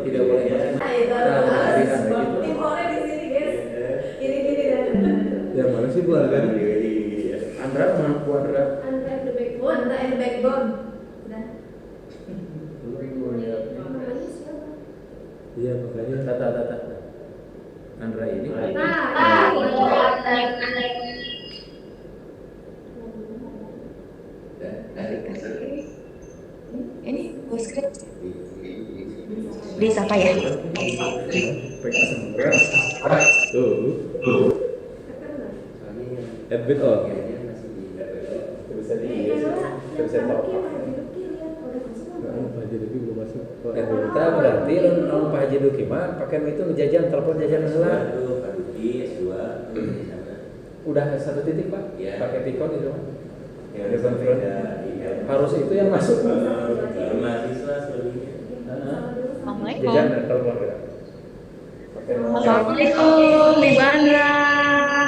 tidak boleh masuk. Timornya di sini guys. Gini dan. Ya mana sih Bu Andra? Andra mana Bu Andra? Andra and the backbone. Andra and the backbone. Udah. Namanya siapa? Iya makanya. Tata. Andra ini. Ini postscript bisa apa ya? Tuh. Edit oh. Bisa top. Pak Haji Duki belum masuk. Kita berarti lalu Pak Haji Duki mah pakai itu ngejajan telepon jajan heula. Udah satu titik Pak? Ya. Pakai tikon itu Pak? Ya, Ada konfront. Harus itu yang masuk. mahasiswa sebenarnya. Assalamualaikum. Jajan dan telepon ya. Pakai nomor. Assalamualaikum, Ibu Andra.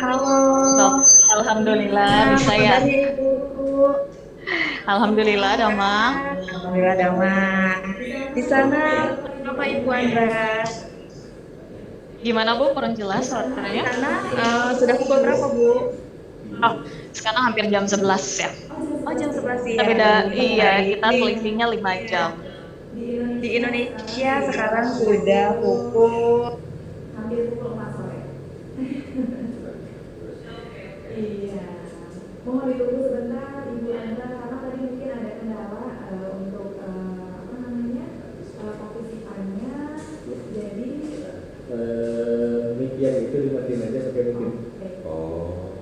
Halo. Alhamdulillah bisa ya. Alhamdulillah Damang. Alhamdulillah Damang. Di sana Bapak Ibu Andra. Gimana Bu? Kurang jelas suaranya? Karena sudah pukul berapa Bu? Oh, sekarang hampir jam 11 ya. Oh jam 11 ya. Beda, iya kita selisihnya 5 jam. Di Indonesia sekarang sudah pukul Hampir pukul 4 sore. Iya. Mohon ditunggu sebentar Ibu Andra karena tadi mungkin ada kendala untuk partisipannya. Jadi Mic yang itu dimatiin aja pakai mic ini. Oh.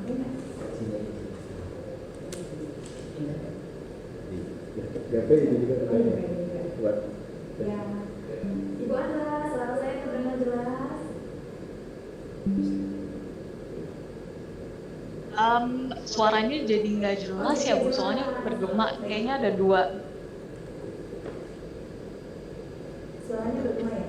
sampai nggak? GP itu juga katanya buat. Ya. Ibu Andra, suara saya terdengar jelas. Suaranya jadi nggak jelas ya Bu, soalnya bergema. Kayaknya ada 2. Suaranya bergema ya?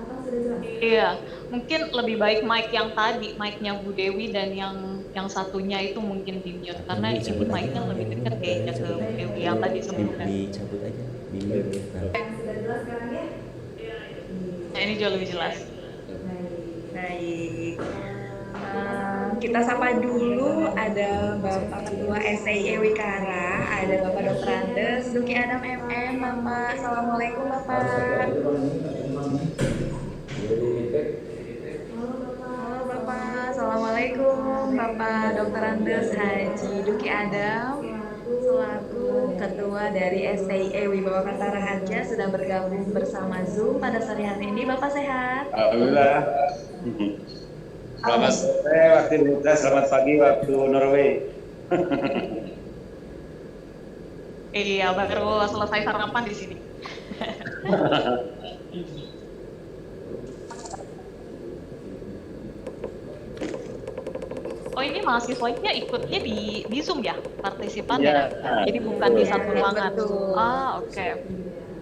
Atau sudah jelas? Iya, mungkin lebih baik mic yang tadi, mic-nya Bu Dewi dan yang satunya itu mungkin di mute karena ini mic-nya lebih dekat kayaknya ke Bu Dewi yang tadi sebelumnya. Dicabut aja. Bimbing. Yang sudah jelas sekarang ya? Nah, ini jauh lebih jelas. Baik. Kita sapa dulu ada Bapak Ketua SIE Wikara, ada Bapak Dr. Andes, Duki Adam MM, Bapak. Assalamualaikum Bapak. Halo Bapak, Assalamualaikum Bapak Dr. Andes Haji Duki Adam selaku Ketua dari SIE Wibawa Kantara Harja sudah bergabung bersama Zoom pada sore hari ini. Bapak sehat? Alhamdulillah. Selamat sore waktu Indonesia, selamat pagi waktu Norway. Iya, baru selesai sarapan di sini. Oh ini mahasiswanya ikutnya di Zoom ya, partisipan ya? Jadi bukan di satu ruangan. Betul. Ah oke.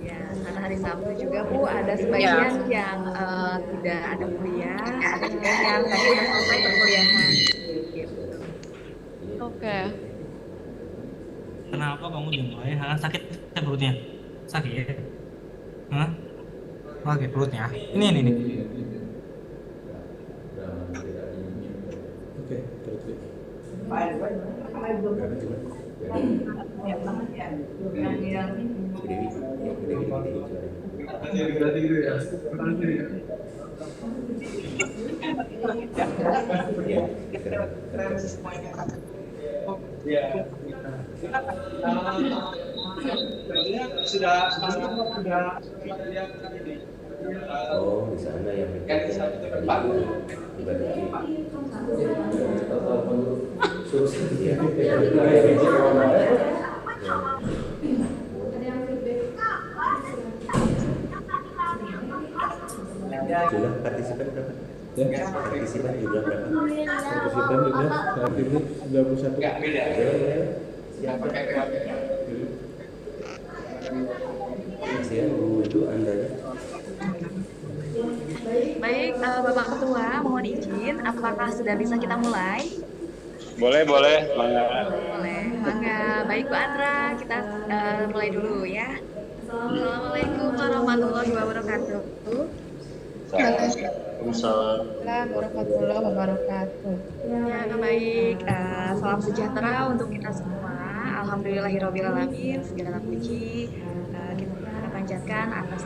Ya, karena hari Sabtu juga Bu ada sebagian yang tidak ada kuliah, ada juga yang tadi sudah selesai perkuliahan. Gitu. Oke. Kenapa kamu dimulai? Sakit perutnya? Sakit? Hah? Sakit perutnya? Ini. Oke, terus. Oh, di sana yang Ada yang feedback? jumlah partisipan berapa? Ya, Partisipan jumlah berapa? partisipan juga saat ini 91. Kasihan Bu itu Andanya. Baik, Bapak Ketua, mohon izin, apakah sudah bisa kita mulai? Boleh, mangga. Boleh, mangga. Baik Bu Andra, kita mulai dulu ya. Assalamualaikum warahmatullahi wabarakatuh. Waalaikumsalam warahmatullahi wabarakatuh. Ya, baik. Salam sejahtera untuk kita semua. Alhamdulillahirrahmanirrahim. Segala puji kita panjatkan atas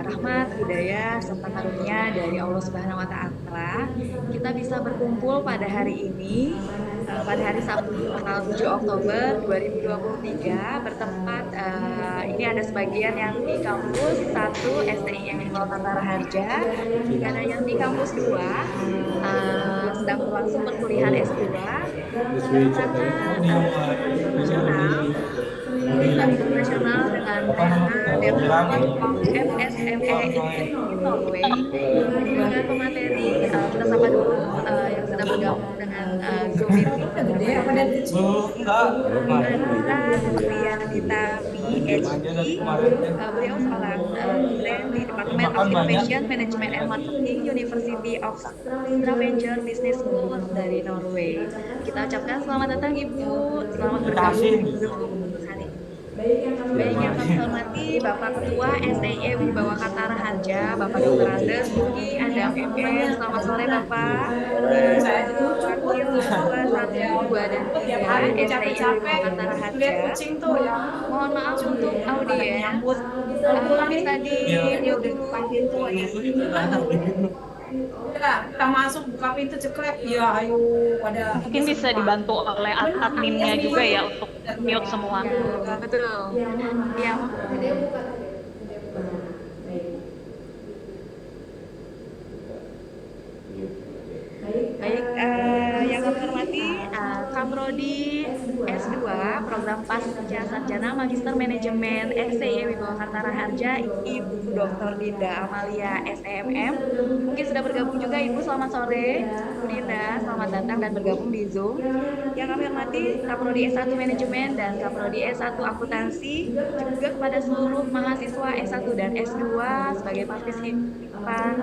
rahmat, hidayah, serta karunia dari Allah Subhanahu wa Ta'ala. Kita bisa berkumpul pada hari ini, pada hari Sabtu tanggal 7 Oktober 2023, bertempat ini ada sebagian yang di kampus 1 STIM Bawakatara Harja, ada yang di kampus 2 sedang berlangsung perkuliahan S2 internasional dengan MSME in Norway. Dengan pemateri kita sapa dulu yang sudah bergabung dengan Zoom meeting. Kemudian kita PhD, beliau seorang dosen di Department of Innovation Management and Marketing University of Stavanger Business School dari Norway. Kita ucapkan selamat datang Ibu, selamat bergabung hari. Baik yang kami hormati Bapak Ketua STI Wibawakatara Harja, Bapak Dr. Andes Buki Adam MM. Selamat sore Bapak. Wakil Ketua 1, 2, dan 3 STI Wibawakatara Harja. Mohon maaf untuk audiens. Bisa di-mute dulu. Ya, kita masuk buka pintu ceklek. Ya, ayo pada. Mungkin bisa dibantu oleh adminnya juga ya untuk mute semua. Betul. Ya. Baik, yang kami hormati Kamprodi S2 Program Pasca Sarjana Magister Manajemen STI Wibawakatara Harja, Ibu Dr. Dinda Amalia SEMM. Mungkin sudah bergabung juga Ibu, selamat sore. Bu Dinda, selamat datang dan bergabung di Zoom. Yang kami hormati Kaprodi S1 Manajemen dan Kaprodi S1 Akuntansi, juga kepada seluruh mahasiswa S1 dan S2 sebagai partisipan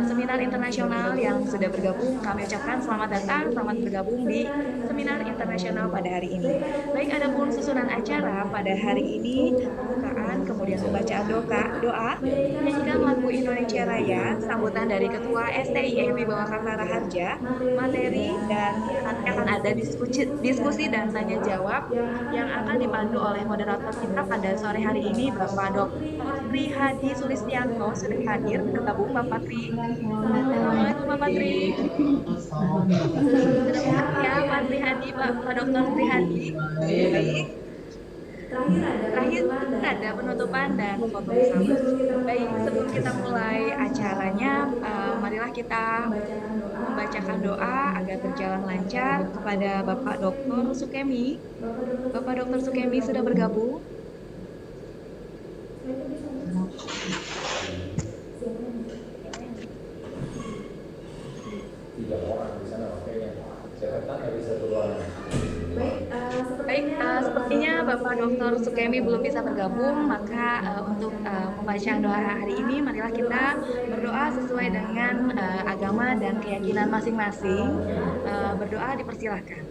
seminar internasional yang sudah bergabung. Kami ucapkan selamat datang, selamat bergabung di seminar internasional pada hari ini. Baik, ada pun susunan acara pada hari ini, pembukaan, kemudian pembacaan doa, menyanyikan lagu Indonesia Raya, sambutan dari Ketua STI Wibawakatara Harja, materi, dan nanti akan ada diskusi dan tanya jawab yang akan dipandu oleh moderator kita pada sore hari ini, Bapak Dr. Tri Hadi Sulistianto sudah hadir bergabung. Bapak Tri. Assalamualaikum Bapak Tri. Ya, Pak Tri Hadi, Pak Dr. Tri Hadi. Terakhir ada penutupan dan foto bersama. Baik, sebelum kita mulai acaranya, marilah kita membacakan doa agar berjalan lancar kepada Bapak Dr. Sukemi. Bapak Dr. Sukemi sudah bergabung. Baik, sepertinya Bapak Dr. Sukemi belum bisa bergabung, maka untuk pembacaan doa hari ini, marilah kita berdoa sesuai dengan agama dan keyakinan masing-masing. Berdoa dipersilahkan.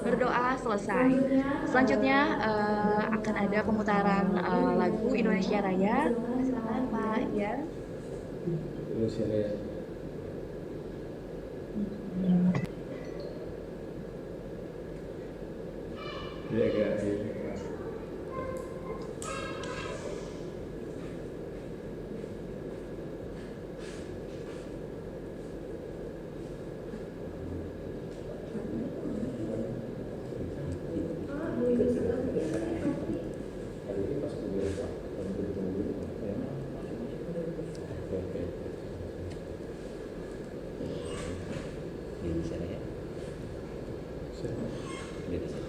Berdoa selesai. Selanjutnya akan ada pemutaran lagu Indonesia Raya. Silakan Pak Ian. Indonesia Raya. Ya, guys. Indonesia Raya. Indonesia.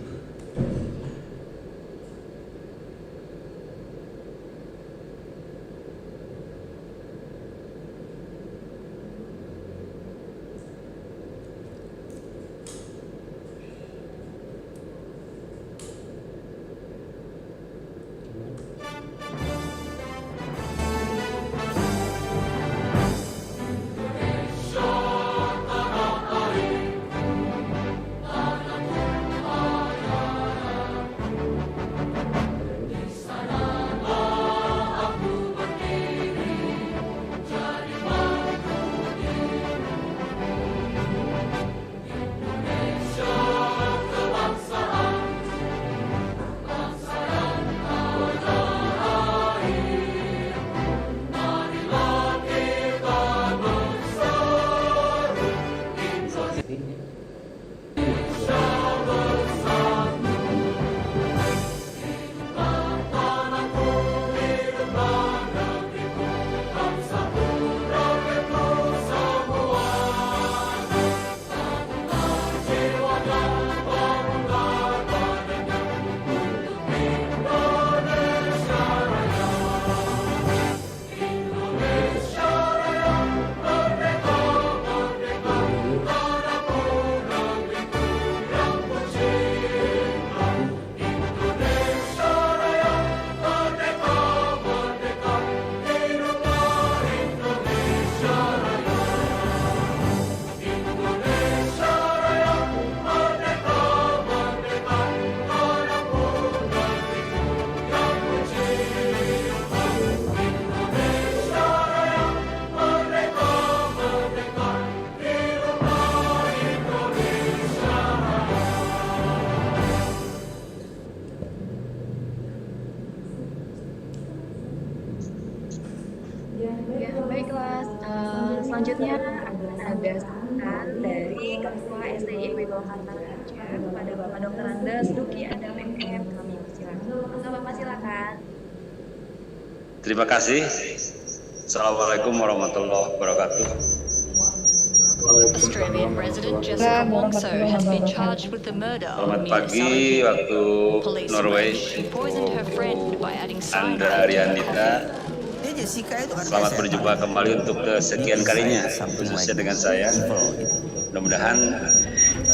ada sambutan dari Ketua STI Wibawa Hantara Harja kepada Bapak Dr. Andes Duki Adam MM. Kami persilakan. Maka Bapak silakan. Terima kasih. Assalamualaikum warahmatullahi wabarakatuh. Australian resident Jessica Wongso has been charged with the murder of Selamat Mia pagi Salihu. waktu Police Norway. allege she poisoned her friend by adding Andra cyanide to her Arianita. coffee. Selamat berjumpa kembali untuk kesekian kalinya, khususnya dengan saya. Mudah-mudahan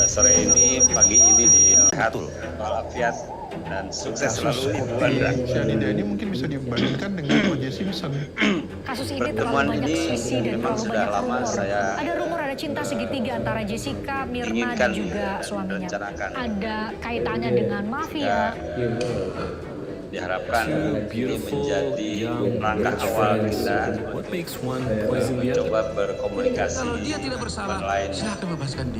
sore ini, pagi ini disehat, walafiat, dan sukses selalu Ibu Andra. Cyanida ini mungkin bisa dibandingkan dengan O.J. Simpson. Kasus ini Pertemuan terlalu banyak ini sisi dan memang terlalu sudah banyak lama rumor. saya Ada rumor ada cinta segitiga antara Jessica, Mirna inginkan dan juga suaminya. rencanakan. Ada kaitannya dengan mafia. Diharapkan ini menjadi langkah awal kita mencoba berkomunikasi online dengan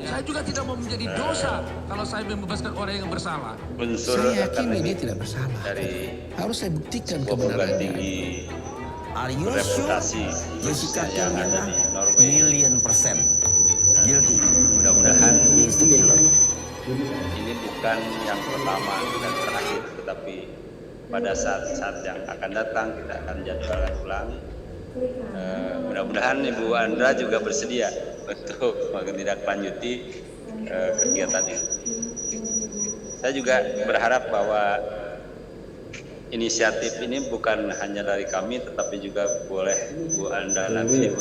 Saya juga tidak mau menjadi dosa kalau saya membebaskan orang yang bersalah. unsur Saya yakin akademik dia tidak bersalah. dari Harus saya buktikan sebuah perguruan kebenarannya. tinggi reputasi khususnya yang ada di Norway. %. Guilty. Mudah-mudahan He is the killer. ini bukan yang pertama dan terakhir, tetapi pada saat-saat yang akan datang kita akan jadwalkan ulang. Mudah-mudahan Ibu Andra juga bersedia untuk menindaklanjuti kegiatan ini. Saya juga berharap bahwa inisiatif ini bukan hanya dari kami, tetapi juga boleh Bu Andra nanti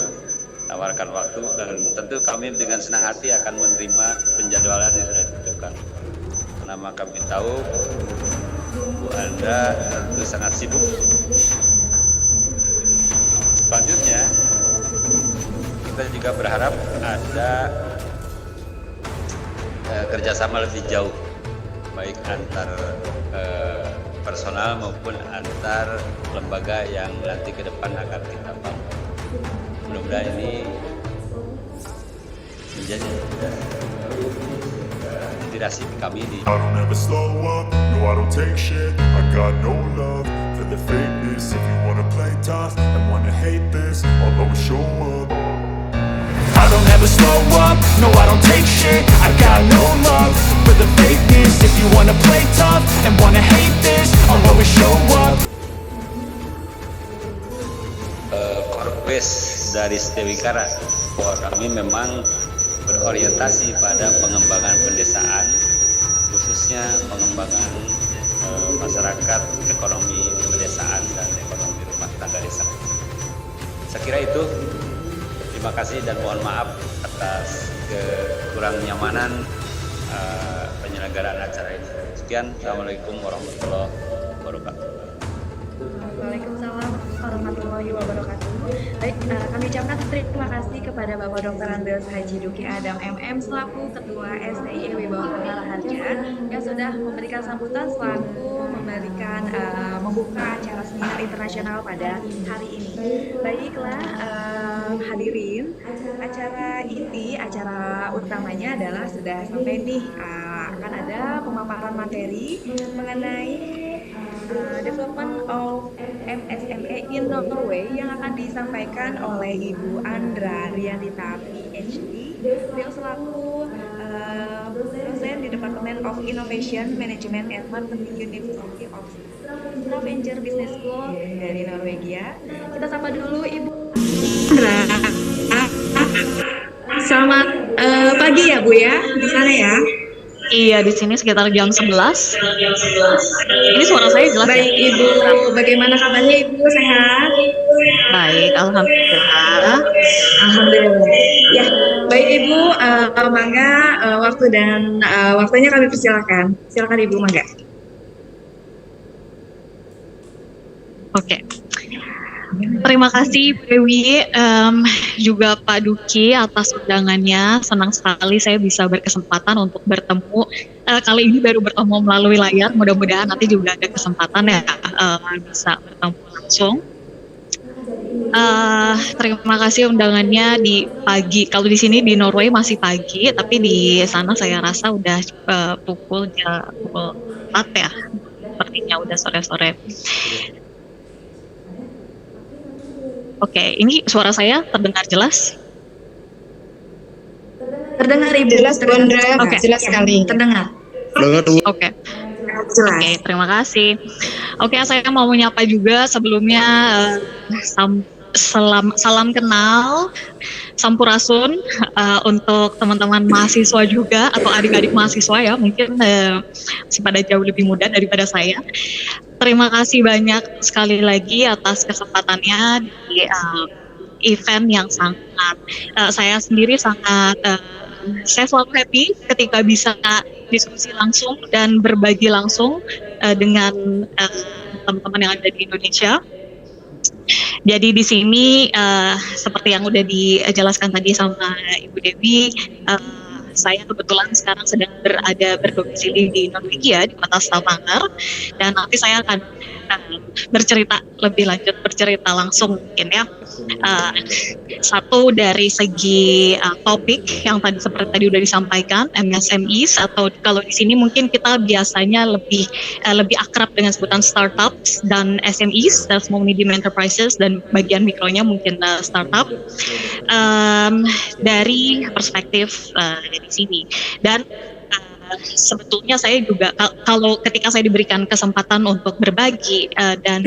menawarkan waktu, dan tentu kami dengan senang hati akan menerima penjadwalan yang sudah ditentukan. Karena kami tahu Bu Andra tentu sangat sibuk. Selanjutnya, kita juga berharap ada kerjasama lebih jauh, baik antar personal maupun antar lembaga yang nanti ke depan akan kita bangun. Mudah-mudahan ini menjadi inspirasi kami di I don't ever slow up, no I don't take shit. I got no love for the fakeness. If you wanna play tough and wanna hate this, I'll always show up. I don't ever slow up, no I don't take shit. I got no love for the fakeness. If you wanna play tough and wanna hate this, I'll always show up. Korbes dari Stewikara, bahwa kami memang berorientasi pada pengembangan pedesaan, khususnya pengembangan masyarakat, ekonomi pedesaan dan ekonomi rumah tangga desa. Saya kira itu. Terima kasih dan mohon maaf atas kekurang nyamanan penyelenggaraan acara ini. Sekian, Assalamualaikum warahmatullahi wabarakatuh. Waalaikumsalam warahmatullahi wabarakatuh. Baik, kami ucapkan terima kasih kepada Bapak Dr. Andes Haji Duki Adam MM selaku Ketua STI Wibawa Hantara Harja yang sudah memberikan sambutan selaku membuka acara seminar internasional pada hari ini. Baiklah, hadirin, acara utamanya adalah sudah sampai nih, akan ada pemaparan materi mengenai Development of MSME in Norway yang akan disampaikan oleh Ibu Andra Arianita PhD. Beliau selaku dosen di Department of Innovation Management at Marketing University of Stavanger Business School dari Norwegia. Kita sapa dulu Ibu Andra. Selamat pagi ya Bu ya, di sana ya. Iya, di sini sekitar jam 11. Ini suara saya jelas. Baik, ya? Ibu. Bagaimana kabarnya Ibu? Sehat? Baik, alhamdulillah. Alhamdulillah. Ya, baik Ibu, mangga waktunya kami persilakan. Silakan Ibu, mangga. Oke. Terima kasih Dewi, juga Pak Duki atas undangannya. Senang sekali saya bisa berkesempatan untuk bertemu. Kali ini baru bertemu melalui layar. Mudah-mudahan nanti juga ada kesempatan ya bisa bertemu langsung. Terima kasih undangannya di pagi. Kalau di sini di Norway masih pagi, tapi di sana saya rasa udah pukul 4 ya. Sepertinya udah sore-sore. Oke, ini suara saya terdengar jelas? Terdengar Ibu. Jelas, Bu Andra. Oke. Jelas sekali. Terdengar. Oke. Oke, terima kasih. Oke, saya mau menyapa juga sebelumnya salam kenal, sampurasun untuk teman-teman mahasiswa juga atau adik-adik mahasiswa ya, mungkin masih pada jauh lebih muda daripada saya. Terima kasih banyak sekali lagi atas kesempatannya di event yang sangat saya sendiri sangat saya selalu happy ketika bisa diskusi langsung dan berbagi langsung dengan teman-teman yang ada di Indonesia. Jadi di sini seperti yang udah dijelaskan tadi sama Ibu Dewi, saya kebetulan sekarang sedang berdomisili di Norwegia di kota Stavanger, dan nanti saya akan bercerita lebih lanjut, bercerita langsung mungkin ya. Satu dari segi topik yang seperti tadi udah disampaikan, MSMEs atau kalau di sini mungkin kita biasanya lebih akrab dengan sebutan startups dan SMEs, small medium enterprises, dan bagian mikronya mungkin startup dari perspektif dari sini. Dan sebetulnya saya juga kalau ketika saya diberikan kesempatan untuk berbagi dan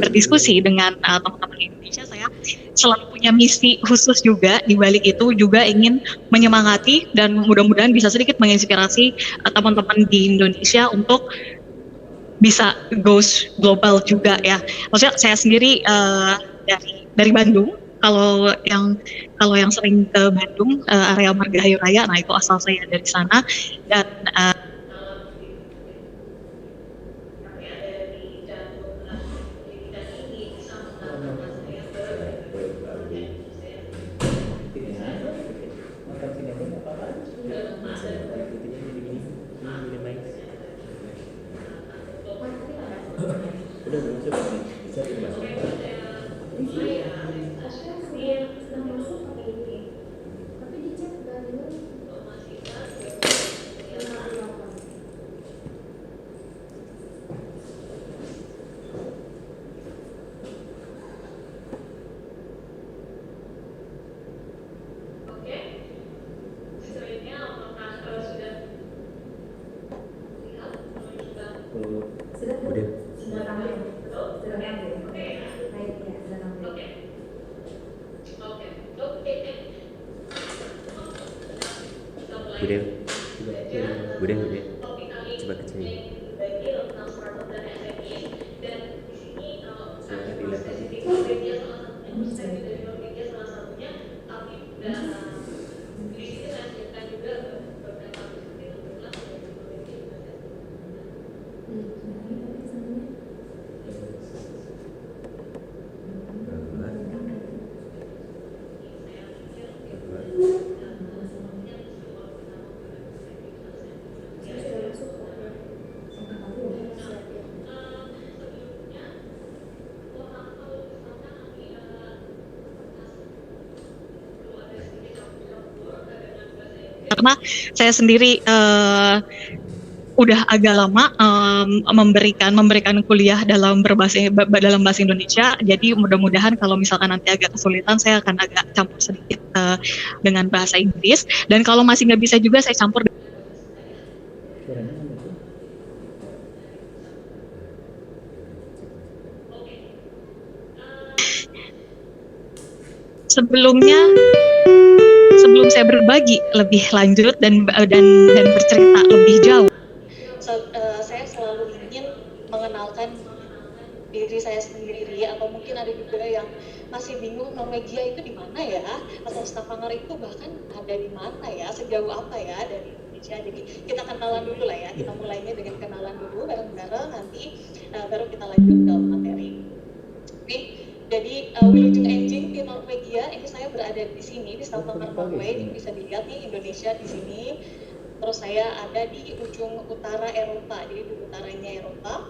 berdiskusi dengan teman-teman di Indonesia, saya selalu punya misi khusus juga di balik itu, juga ingin menyemangati dan mudah-mudahan bisa sedikit menginspirasi teman-teman di Indonesia untuk bisa goes global juga ya. Maksudnya saya sendiri dari Bandung. Kalau yang sering ke Bandung, area Margahayu Raya, nah itu asal saya dari sana. Dan Bude, coba ke sini. karena saya sendiri udah agak lama memberikan kuliah dalam bahasa Indonesia, jadi mudah-mudahan kalau misalkan nanti agak kesulitan saya akan agak campur sedikit dengan bahasa Inggris, dan kalau masih nggak bisa juga saya campur. Sebelum saya berbagi lebih lanjut dan bercerita lebih jauh, saya selalu ingin mengenalkan diri saya sendiri, atau mungkin ada juga yang masih bingung Norwegia itu di mana ya, atau Stavanger itu bahkan ada di mana ya, sejauh apa ya dari Indonesia. Jadi kita kenalan dulu lah ya, kita mulainya dengan kenalan dulu bareng-bareng, nanti baru kita lanjut ke materi. Jadi Wilujeng Enjing di Norwegia, ini saya berada di sini di Stavanger, Norway. Ini bisa dilihat nih Indonesia di sini. Terus saya ada di ujung utara Eropa, jadi di utaranya Eropa,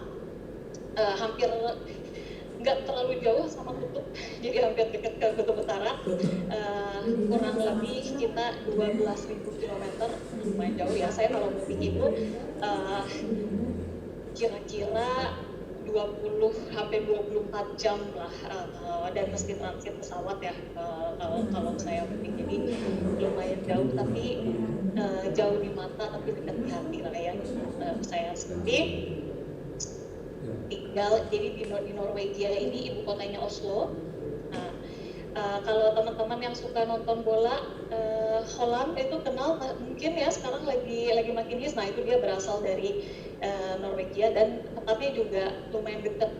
hampir nggak terlalu jauh sama kutub, jadi hampir dekat ke kutub utara. Kurang lebih kita 12.000 km, lumayan jauh ya. Saya kalau mudik itu kira-kira 24 jam lah, dan mesti transit pesawat ya kalau saya mudik, jadi lumayan jauh tapi jauh di mata tapi dekat di hati lah ya. Saya sendiri tinggal jadi di Norwegia ini, ibu kotanya Oslo. Nah, kalau teman-teman yang suka nonton bola, Holland itu kenal mungkin ya, sekarang lagi makin hits. Nah itu dia berasal dari Norwegia dan tempatnya juga lumayan dekat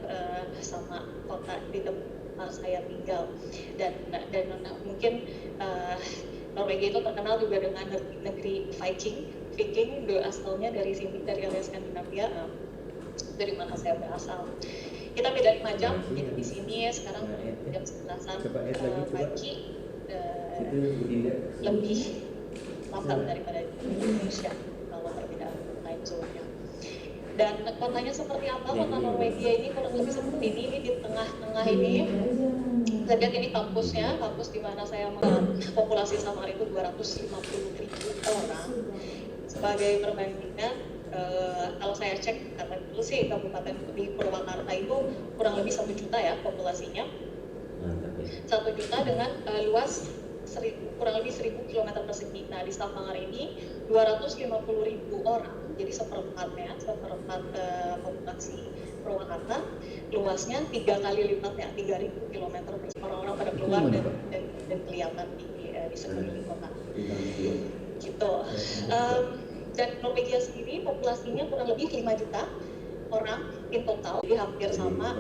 sama kota di tempat saya tinggal. Dan mungkin Norwegia itu terkenal juga dengan negeri Viking asalnya dari sini, dari area Skandinavia, dari mana saya berasal. Kita beda 5 jam, jadi di sini sekarang jam 11-an pagi, lebih lambat daripada di Indonesia kalau perbedaan time zone-nya. Dan kotanya seperti apa? Kota Norwegia ini kurang lebih seperti ini di tengah-tengah ini. Saya lihat ini kampusnya, kampus di mana saya populasi Samar itu 250.000 orang. Sebagai perbandingan, kalau saya cek kata dulu sih kabupaten di Purwakarta itu kurang lebih 1 juta ya populasinya. 1 juta dengan luas kurang lebih 1.000 km persegi. Nah di Stavanger ini 250.000 orang, jadi seperempat populasi Purwakarta, luasnya 3 kali lipatnya, 3.000 km persegi. Orang-orang pada keluar dan kelihatan di sekeliling kota. Gitu. Dan Norwegia sendiri populasinya kurang lebih 5 juta orang in total, jadi hampir sama.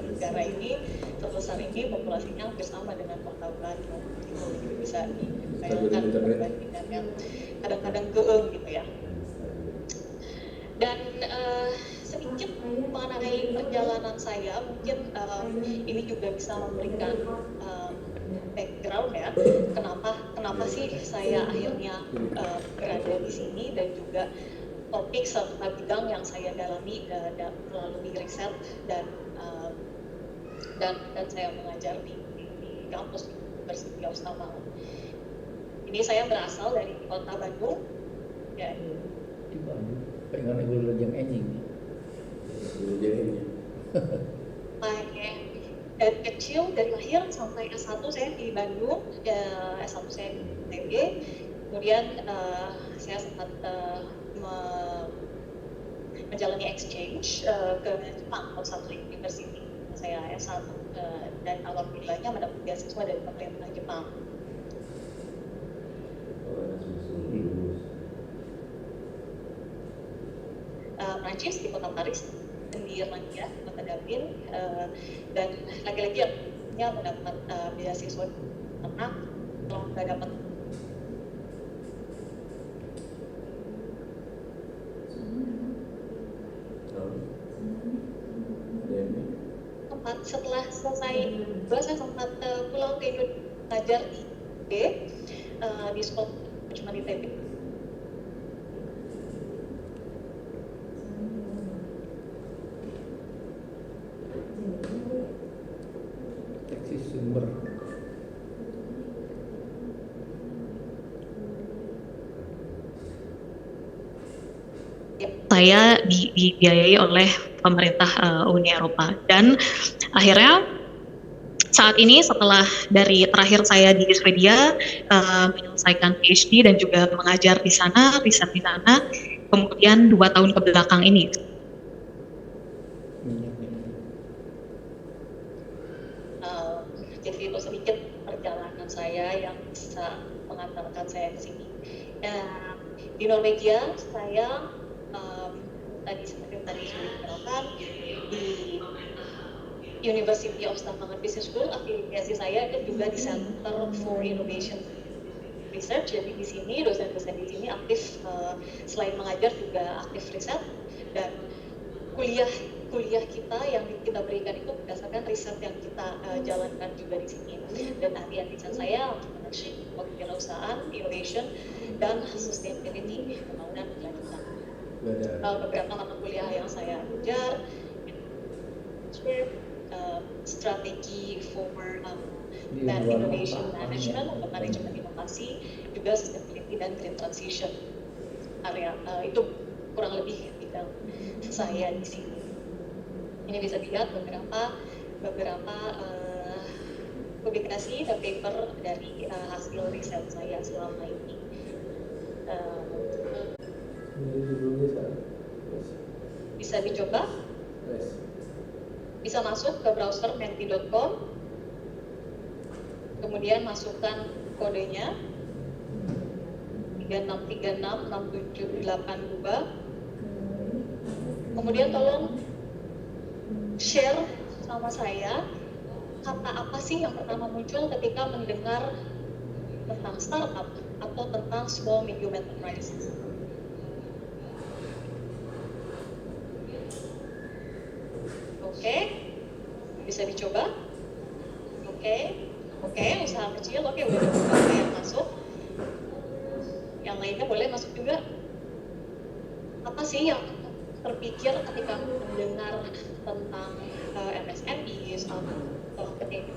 Negara ini sebesar ini populasinya hampir sama dengan kota Bandung. Jadi bisa dibayangkan perbandingan yang kadang-kadang geeng gitu ya. Dan sedikit mengenai perjalanan saya, mungkin ini juga bisa memberikan background ya, kenapa sih saya akhirnya berada di sini, dan juga topik serta bidang yang saya dalami melalui riset dan saya mengajar di kampus University of Stavanger. Ini saya berasal dari kota Bandung. Ya. Di Bandung, pengen ibu lejeng enjing. Dari kecil, dari lahir sampai S1 saya di Bandung, S1 saya di ITB, kemudian saya sempat menjalani exchange ke Jepang, satu university. Saya S1 dan alhamdulillahnya mendapat beasiswa dari pemerintah Jepang. Prancis di kota Paris, di Irlandia, kota Dublin, dan lagi-lagi ya mendapat beasiswa karena kalau nggak dapat setelah selesai saya sempat pulang ke Indonesia belajar di ITB, di sekolah cuma di ITB. Sumber. Saya dibiayai oleh pemerintah Uni Eropa, dan akhirnya saat ini setelah dari terakhir saya di Swedia menyelesaikan PhD dan juga mengajar di sana, riset di sana, kemudian 2 tahun ke belakang ini. Jadi itu sedikit perjalanan saya yang bisa mengantarkan saya ke sini. Di Norwegia saya tadi seperti tadi sudah dikatakan di University of Stavanger Business School, afiliasi saya itu juga di Center for Innovation Research. Jadi di sini dosen-dosen di sini aktif, selain mengajar juga aktif riset, dan kuliah kita yang kita berikan itu berdasarkan riset yang kita jalankan juga di sini. Dan ahli riset saya entrepreneurship, kewirausahaan, innovation, dan sustainability, pembangunan berkelanjutan. Beberapa mata kuliah yang saya ajar, strategi for dan innovation management untuk manajemen inovasi, juga sustainability dan green transition. Area itu kurang lebih bidang saya di sini. Ini bisa dilihat beberapa publikasi dan paper dari hasil riset saya selama ini. Bisa dicoba, bisa masuk ke browser menti.com, kemudian masukkan kodenya 36366782. Kemudian tolong share sama saya kata apa sih yang pertama muncul ketika mendengar tentang startup atau tentang small medium enterprise. Oke, bisa dicoba. Oke, usaha kecil. Oke, udah ada beberapa yang masuk. Yang lainnya boleh masuk juga. Apa sih yang terpikir ketika mendengar tentang MSME atau ketika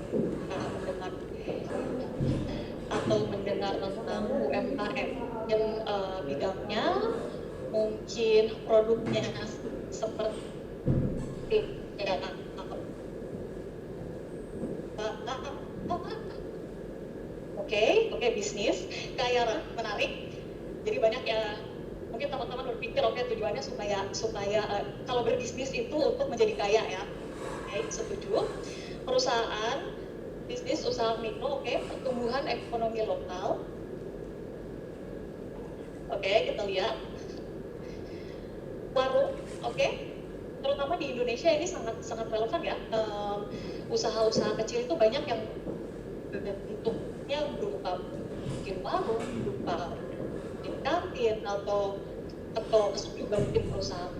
mendengar tentang UMKM yang bidangnya mungkin produknya seperti Oke, bisnis kayak menarik. Jadi banyak ya, mungkin teman-teman berpikir tujuannya supaya kalau berbisnis itu untuk menjadi kaya ya. Oke, setuju. Perusahaan, bisnis, usaha mikro, pertumbuhan ekonomi lokal. Oke, kita lihat. Warung, terutama di Indonesia ini sangat relevan ya. Usaha-usaha kecil itu banyak yang bentuknya berupa mungkin warung, berupa kantin atau masuk juga mungkin perusahaan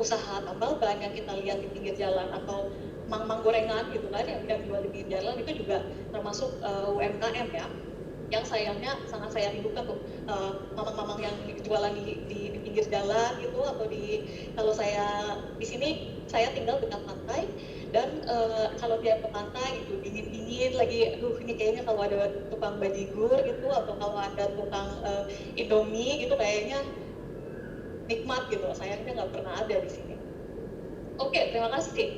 usaha tambal ban yang kita lihat di pinggir jalan atau mang-mang gorengan gitu kan yang jual di pinggir jalan, itu juga termasuk UMKM ya. Yang sayangnya sangat saya rindukan tuh mamang-mamang yang jualan di pinggir jalan gitu, atau kalau saya di sini saya tinggal dekat pantai dan kalau dia ke pantai gitu dingin lagi, ini kayaknya kalau ada tukang bajigur gitu atau kalau ada tukang Indomie gitu kayaknya nikmat gitu. Sayangnya nggak pernah ada di sini. Oke, terima kasih.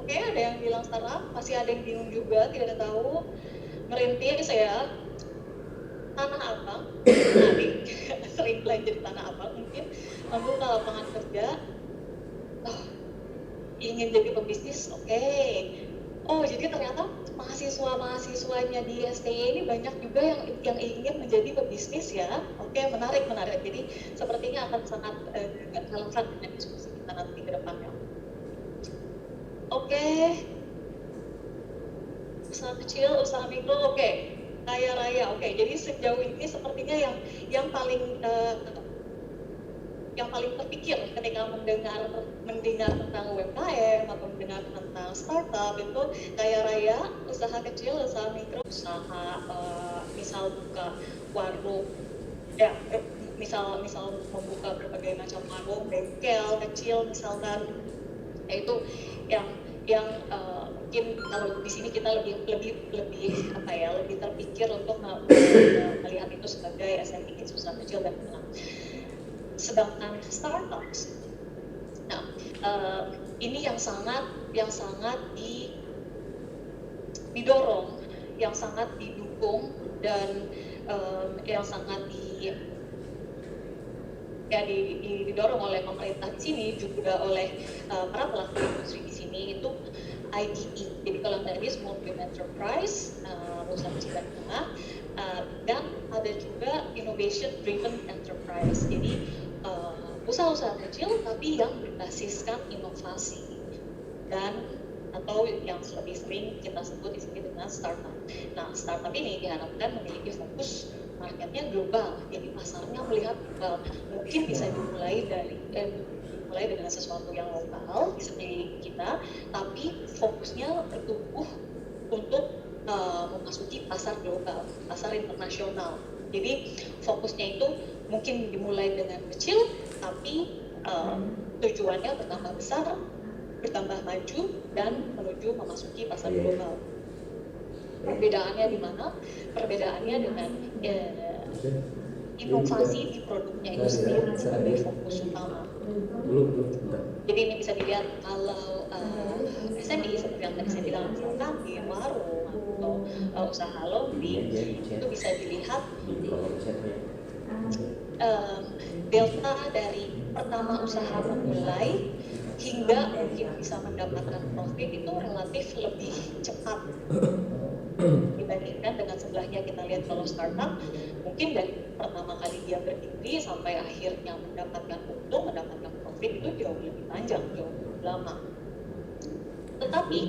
Ada yang bilang startup, masih ada yang bingung juga, tidak tahu. Merintis ya, Tanah Abang, menarik, sering belanja di Tanah Abang, mungkin membuka lapangan kerja, ingin jadi pebisnis, jadi ternyata mahasiswanya di STY ini banyak juga yang ingin menjadi pebisnis ya. Menarik. Jadi sepertinya akan sangat relevan dengan diskusi kita nanti ke depannya. Usaha kecil, usaha mikro, kaya raya, Jadi sejauh ini sepertinya yang paling terpikir ketika mendengar tentang UMKM atau mendengar tentang startup itu kaya raya, usaha kecil, usaha mikro, usaha misal buka warung, misal membuka berbagai macam warung, bengkel kecil misalkan, itu yang mungkin kalau di sini kita lebih terpikir untuk melihat itu sebagai SME, usaha kecil dan menengah. Sedangkan startups, ini yang sangat didorong, yang sangat didukung dan yang sangat didorong oleh pemerintah di sini, juga oleh para pelaku industri di sini, itu IDE. Jadi kalau tadi small medium enterprise, usaha kecil dan menengah, dan ada juga innovation driven enterprise. Jadi usaha-usaha kecil tapi yang berbasiskan inovasi dan atau yang lebih sering kita sebut di sini dengan startup. Nah, startup ini diharapkan memiliki fokus marketnya global, jadi pasarnya melihat global. Mungkin bisa dimulai dengan sesuatu yang lokal seperti kita, tapi fokusnya bertumbuh untuk memasuki pasar global, pasar internasional. Jadi fokusnya itu mungkin dimulai dengan kecil, tapi tujuannya bertambah besar, bertambah maju, dan menuju memasuki pasar global. Perbedaannya di mana? Perbedaannya dengan inovasi di produknya itu sendiri sebagai fokus utama. Jadi ini bisa dilihat kalau SME seperti yang tadi saya bilang, misalkan di warung atau usaha loading, itu bisa dilihat delta dari pertama usaha memulai hingga mungkin bisa mendapatkan profit itu relatif lebih cepat dibandingkan dengan sebelahnya. Kita lihat kalau startup mungkin dari pertama kali dia berdiri sampai akhirnya mendapatkan untung, mendapatkan profit itu jauh lebih panjang, jauh lebih lama. Tetapi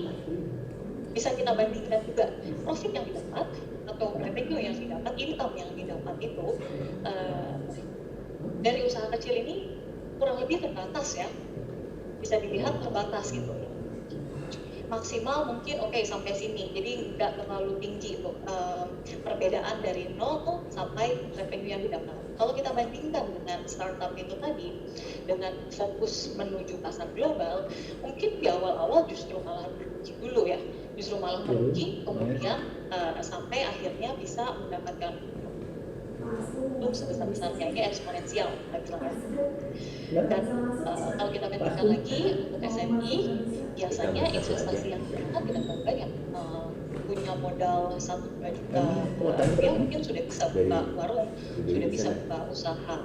bisa kita bandingkan juga profit yang didapat atau revenue yang didapat, income yang didapat itu dari usaha kecil ini kurang lebih terbatas ya, bisa dilihat terbatas gitu. Maksimal mungkin oke, sampai sini, jadi nggak terlalu tinggi tuh perbedaan dari 0 sampai revenue yang didapat. Kalau kita bandingkan dengan startup itu tadi, dengan fokus menuju pasar global, mungkin di awal-awal justru malah merugi dulu ya, justru malah merugi, kemudian sampai akhirnya bisa mendapatkan untung sebesar-besarnya, ini eksponensial dan kalau kita bandingkan lagi untuk SME, biasanya investasi yang mereka tidak terlalu banyak, punya modal 1-2 juta rupiah mungkin sudah bisa buka warung, sudah bisa buka usaha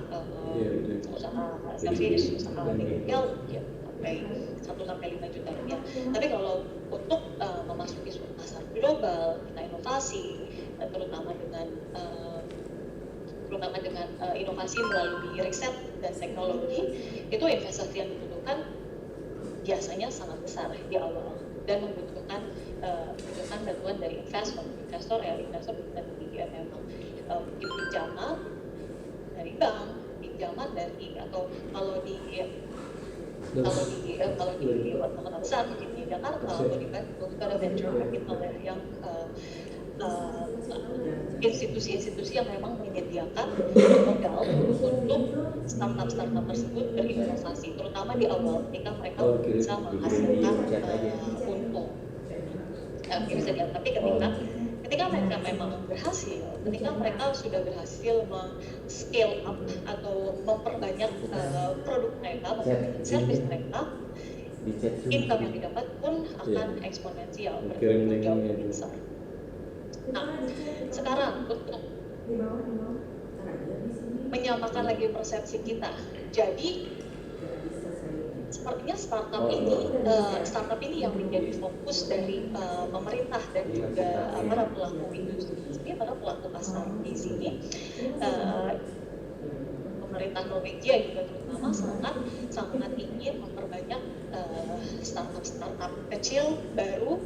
servis, usaha retail ya, sampai 1-5 juta rupiah. Tapi kalau untuk memasuki pasar global, kita inovasi, terutama dengan inovasi melalui riset dan teknologi, itu investasi yang dibutuhkan biasanya sangat besar di awal dan membutuhkan bantuan dari investor ya, investor bisa memang mungkin pinjaman dari bank, pinjaman dari, atau kalau di kota besar mungkin di Jakarta atau di Bandung itu ada venture capital yang institusi-institusi yang memang menyediakan modal untuk startup tersebut berinovasi, terutama di awal ketika mereka bisa menghasilkan untung. Bisa dilihat, tapi ketika mereka memang berhasil, ketika mereka sudah berhasil scale up atau memperbanyak produk mereka, memperbanyak servis mereka, income yang didapat pun akan eksponensial, jauh lebih besar. Nah, sekarang untuk menyamakan lagi persepsi kita, jadi sepertinya startup ini yang menjadi fokus dari pemerintah dan juga para pelaku industri, para pelaku pasar di sini. Pemerintah Norwegia juga terutama sangat ingin memperbanyak startup kecil baru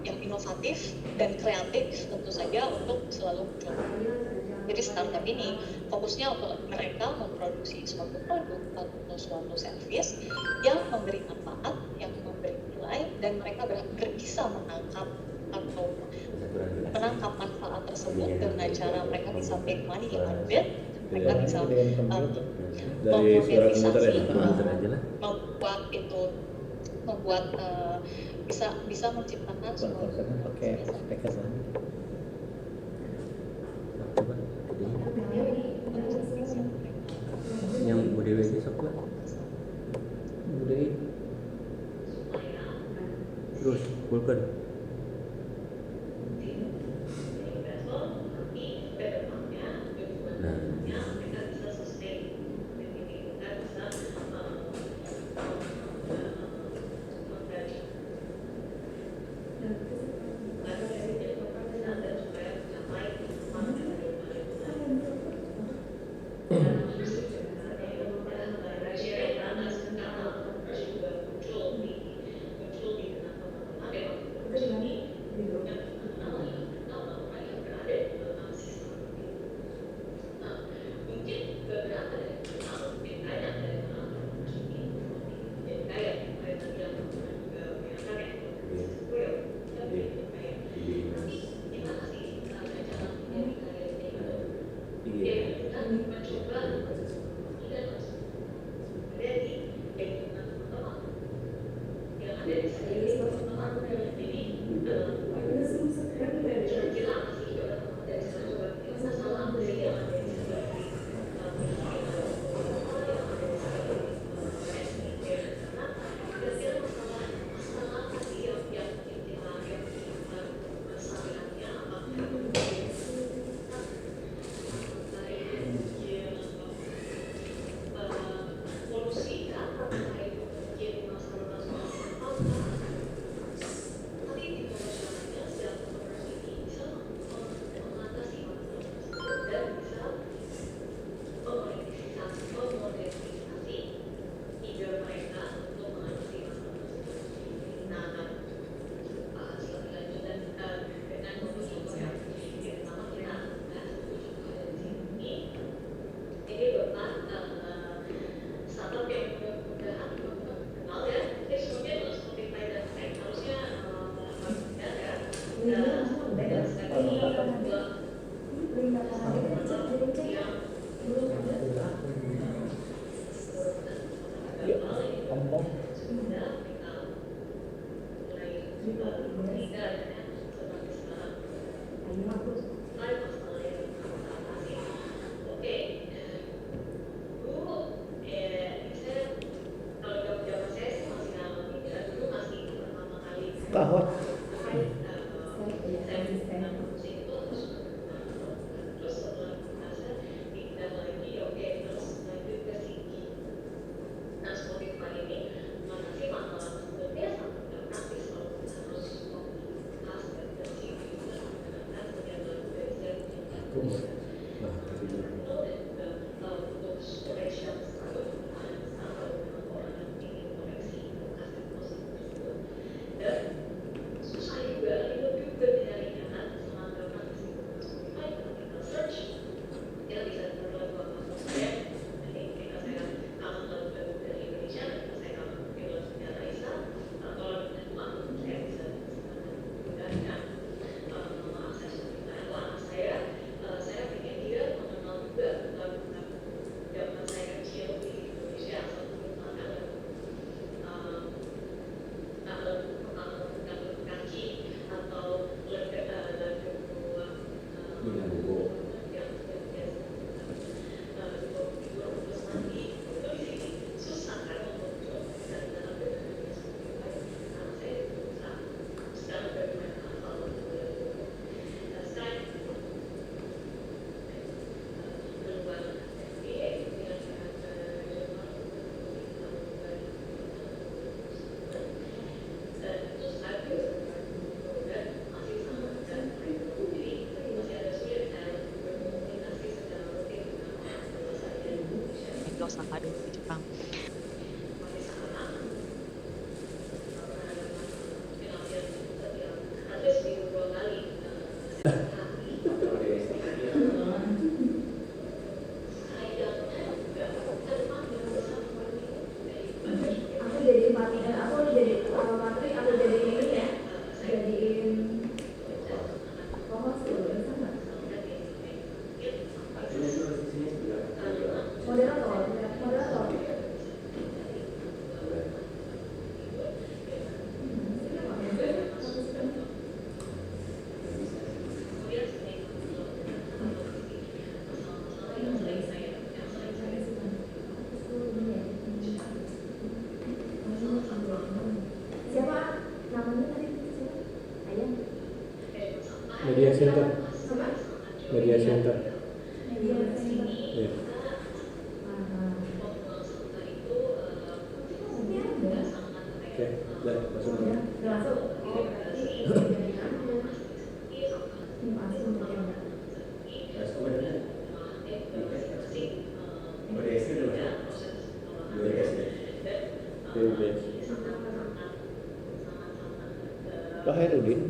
yang inovatif dan kreatif tentu saja untuk selalu muncul. Jadi startup ini fokusnya untuk mereka memproduksi suatu produk atau suatu servis yang memberi manfaat, yang memberi nilai, dan mereka bisa menangkap manfaat tersebut dengan cara mereka bisa make money in one bit, mereka bisa membuat bisa menciptakan sebuah yang budaya itu sok budaya terus vulkan Kahwa. Osaka dulu di Jepang. Media Center. Media Center. Ya. Oke, udah masuk. Pak Hairudin.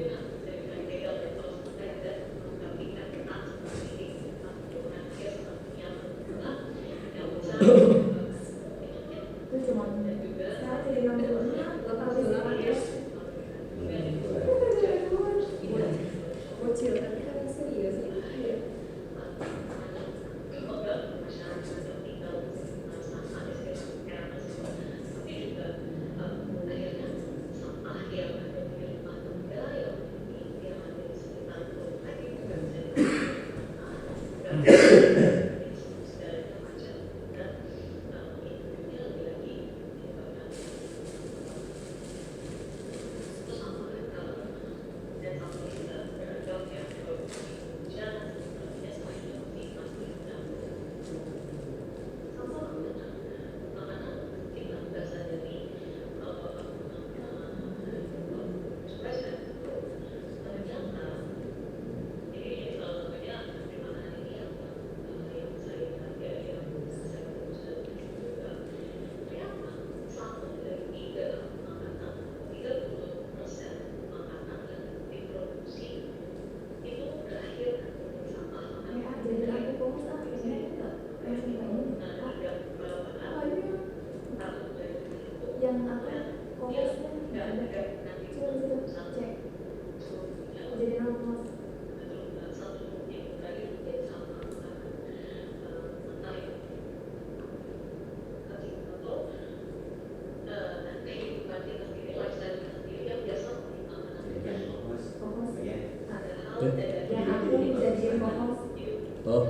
Yang aku janjiin kokos. Oh.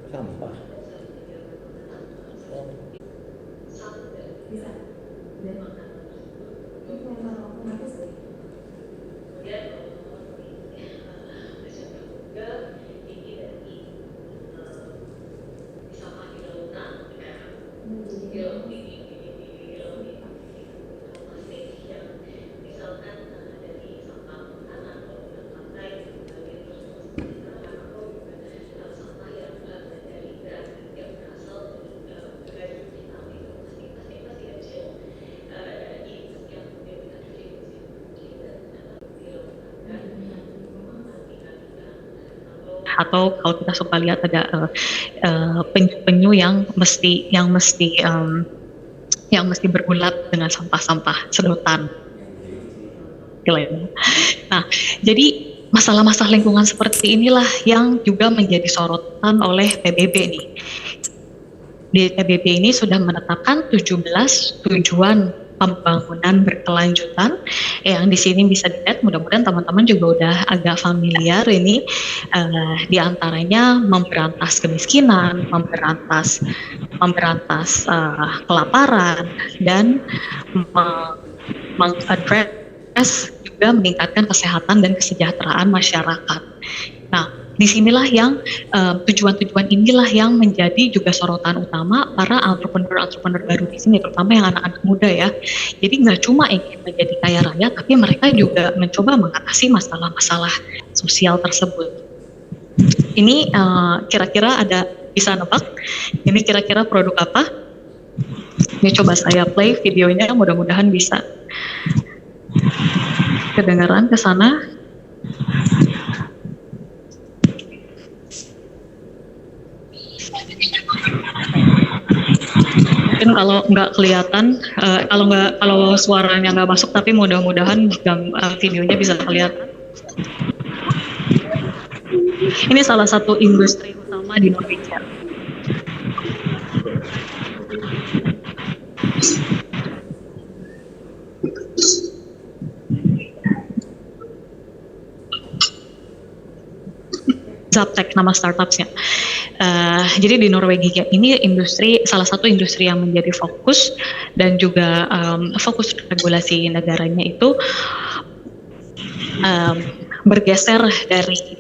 Sampah. Bisa. Dan ini memang otomatis sih. Atau kalau kita suka lihat ada penyu-penyu yang mesti bergulat dengan sampah-sampah sedotan. Nah, jadi masalah-masalah lingkungan seperti inilah yang juga menjadi sorotan oleh PBB nih. Di PBB ini sudah menetapkan 17 tujuan pembangunan berkelanjutan yang di sini bisa dilihat, mudah-mudahan teman-teman juga udah agak familiar ini, di antaranya memberantas kemiskinan, memberantas kelaparan, dan mengadres juga meningkatkan kesehatan dan kesejahteraan masyarakat. Nah, disinilah yang tujuan-tujuan inilah yang menjadi juga sorotan utama para entrepreneur baru di sini, terutama yang anak-anak muda ya. Jadi nggak cuma ingin menjadi kaya raya, tapi mereka juga mencoba mengatasi masalah-masalah sosial tersebut. Ini kira-kira ada bisa nebak? Ini kira-kira produk apa? Ini coba saya play videonya, mudah-mudahan bisa kedengaran ke sana. Mungkin kalau nggak kelihatan, kalau suaranya nggak masuk, tapi mudah-mudahan videonya bisa kelihatan. Ini salah satu industri utama di Norwegia. Zaptec nama startupsnya. Jadi di Norwegia ini salah satu industri yang menjadi fokus dan juga fokus regulasi negaranya itu bergeser dari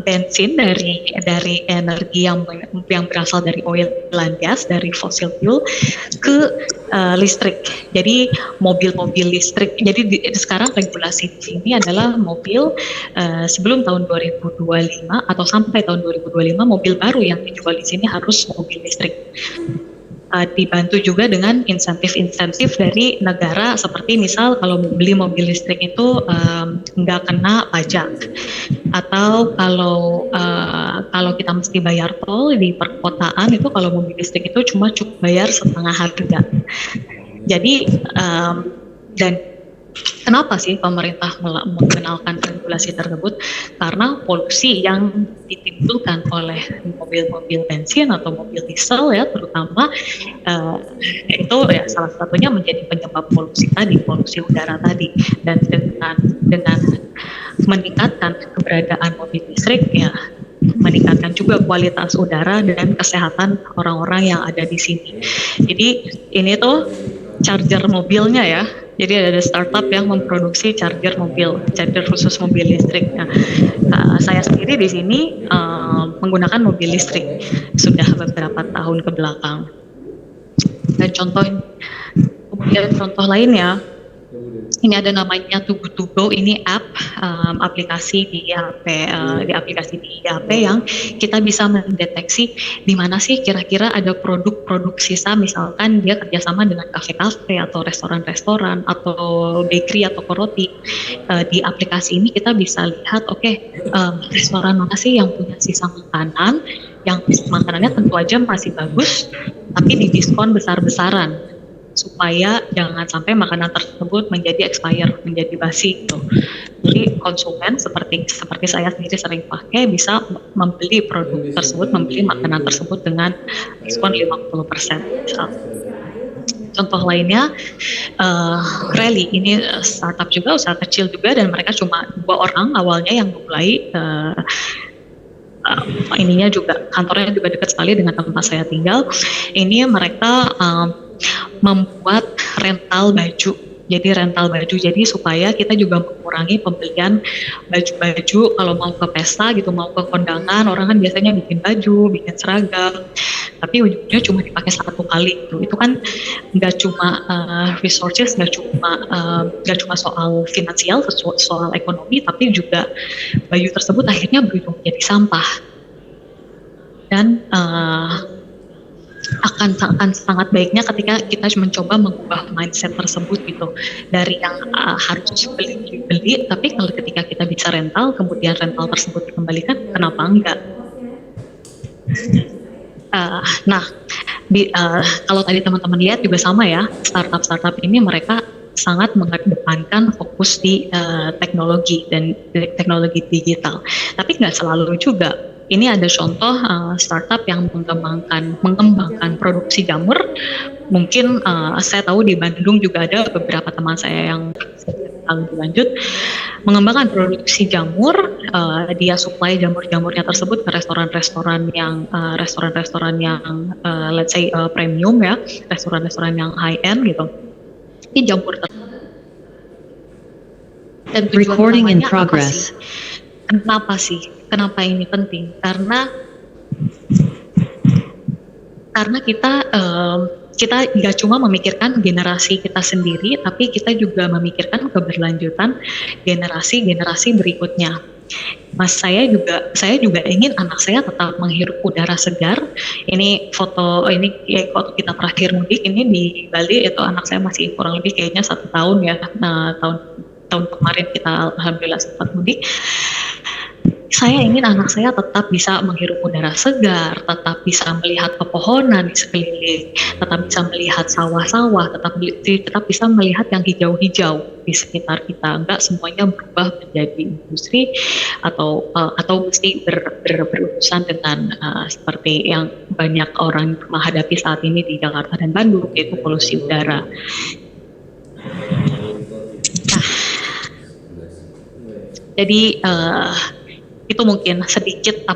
bensin, dari energi yang berasal dari oil and gas, dari fossil fuel ke listrik. Jadi mobil-mobil listrik. Jadi sekarang regulasi di sini adalah mobil sebelum tahun 2025 atau sampai tahun 2025 mobil baru yang dijual di sini harus mobil listrik. Dibantu juga dengan insentif-insentif dari negara, seperti misal kalau beli mobil listrik itu nggak kena pajak, atau kalau kita mesti bayar tol di perkotaan itu kalau mobil listrik itu cuma cukup bayar setengah harga. Jadi dan kenapa sih pemerintah mengenalkan regulasi tersebut? Karena polusi yang ditimbulkan oleh mobil-mobil bensin atau mobil diesel ya terutama itu ya salah satunya menjadi penyebab polusi udara tadi. Dan dengan meningkatkan keberadaan mobil listrik ya meningkatkan juga kualitas udara dan kesehatan orang-orang yang ada di sini. Jadi ini tuh charger mobilnya ya. Jadi ada startup yang memproduksi charger khusus mobil listrik. Nah, saya sendiri di sini menggunakan mobil listrik sudah beberapa tahun ke belakang. Dan contoh lainnya, ini ada namanya Tugu, ini app aplikasi di HP yang kita bisa mendeteksi di mana sih kira-kira ada produk sisa, misalkan dia kerjasama dengan kafe-kafe atau restoran-restoran atau bakery atau roti. Di aplikasi ini kita bisa lihat restoran mana sih yang punya sisa makanan, yang makanannya tentu aja masih bagus tapi di diskon besar-besaran. supaya jangan sampai makanan tersebut menjadi expire, menjadi basi gitu. Jadi konsumen seperti saya sendiri sering pakai bisa membeli produk tersebut, membeli makanan tersebut dengan diskon 50% misalnya. Contoh lainnya, Rally ini startup juga, usaha kecil juga, dan mereka cuma 2 orang awalnya yang mulai. Ininya juga kantornya juga dekat sekali dengan tempat saya tinggal. Ini mereka membuat rental baju. Jadi rental baju, jadi supaya kita juga mengurangi pembelian baju-baju kalau mau ke pesta gitu, mau ke kondangan, orang kan biasanya bikin baju, bikin seragam, tapi ujungnya cuma dipakai 1 kali gitu. Itu kan nggak cuma resources, nggak cuma soal finansial, soal ekonomi, tapi juga baju tersebut akhirnya berujung menjadi sampah. Dan akan sangat baiknya ketika kita mencoba mengubah mindset tersebut gitu, dari yang harus beli, tapi kalau ketika kita bisa rental, kemudian rental tersebut dikembalikan, kenapa enggak? Kalau tadi teman-teman lihat juga sama ya, startup ini mereka sangat mengedepankan fokus di teknologi dan teknologi digital, tapi nggak selalu juga. Ini ada contoh startup yang mengembangkan produksi jamur. Mungkin saya tahu di Bandung juga ada beberapa teman saya yang lebih lanjut mengembangkan produksi jamur. Dia supply jamur-jamurnya tersebut ke restoran-restoran yang let's say premium ya, restoran-restoran yang high end gitu. Ini jamur dan recording in progress. Kenapa ini penting? Karena kita nggak cuma memikirkan generasi kita sendiri, tapi kita juga memikirkan keberlanjutan generasi berikutnya. Saya juga ingin anak saya tetap menghirup udara segar. Ini foto kita terakhir mudik ini di Bali, itu anak saya masih kurang lebih kayaknya 1 tahun ya. Tahun kemarin kita alhamdulillah sempat mudik. Saya ingin anak saya tetap bisa menghirup udara segar, tetap bisa melihat pepohonan di sekeliling, tetap bisa melihat sawah-sawah, tetap bisa melihat yang hijau-hijau di sekitar kita. Enggak semuanya berubah menjadi industri atau mesti berurusan dengan seperti yang banyak orang menghadapi saat ini di Jakarta dan Bandung, yaitu polusi udara. Jadi itu mungkin sedikit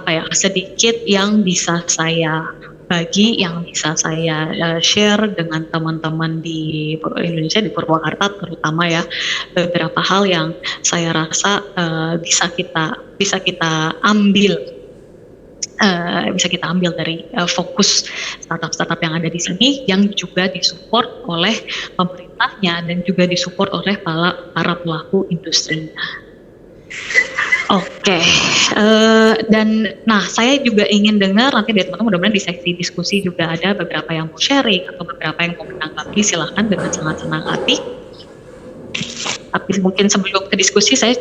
yang bisa saya bagi, yang bisa saya share dengan teman-teman di Indonesia, di Purwakarta terutama ya, beberapa hal yang saya rasa bisa kita ambil dari fokus startup yang ada di sini, yang juga disupport oleh pemerintahnya dan juga disupport oleh para pelaku industrinya. Oke, dan saya juga ingin dengar nanti dari teman-teman, mudah-mudahan di seksi diskusi juga ada beberapa yang mau sharing atau beberapa yang mau menanggapi, silahkan dengan sangat senang hati. Tapi mungkin sebelum ke diskusi, saya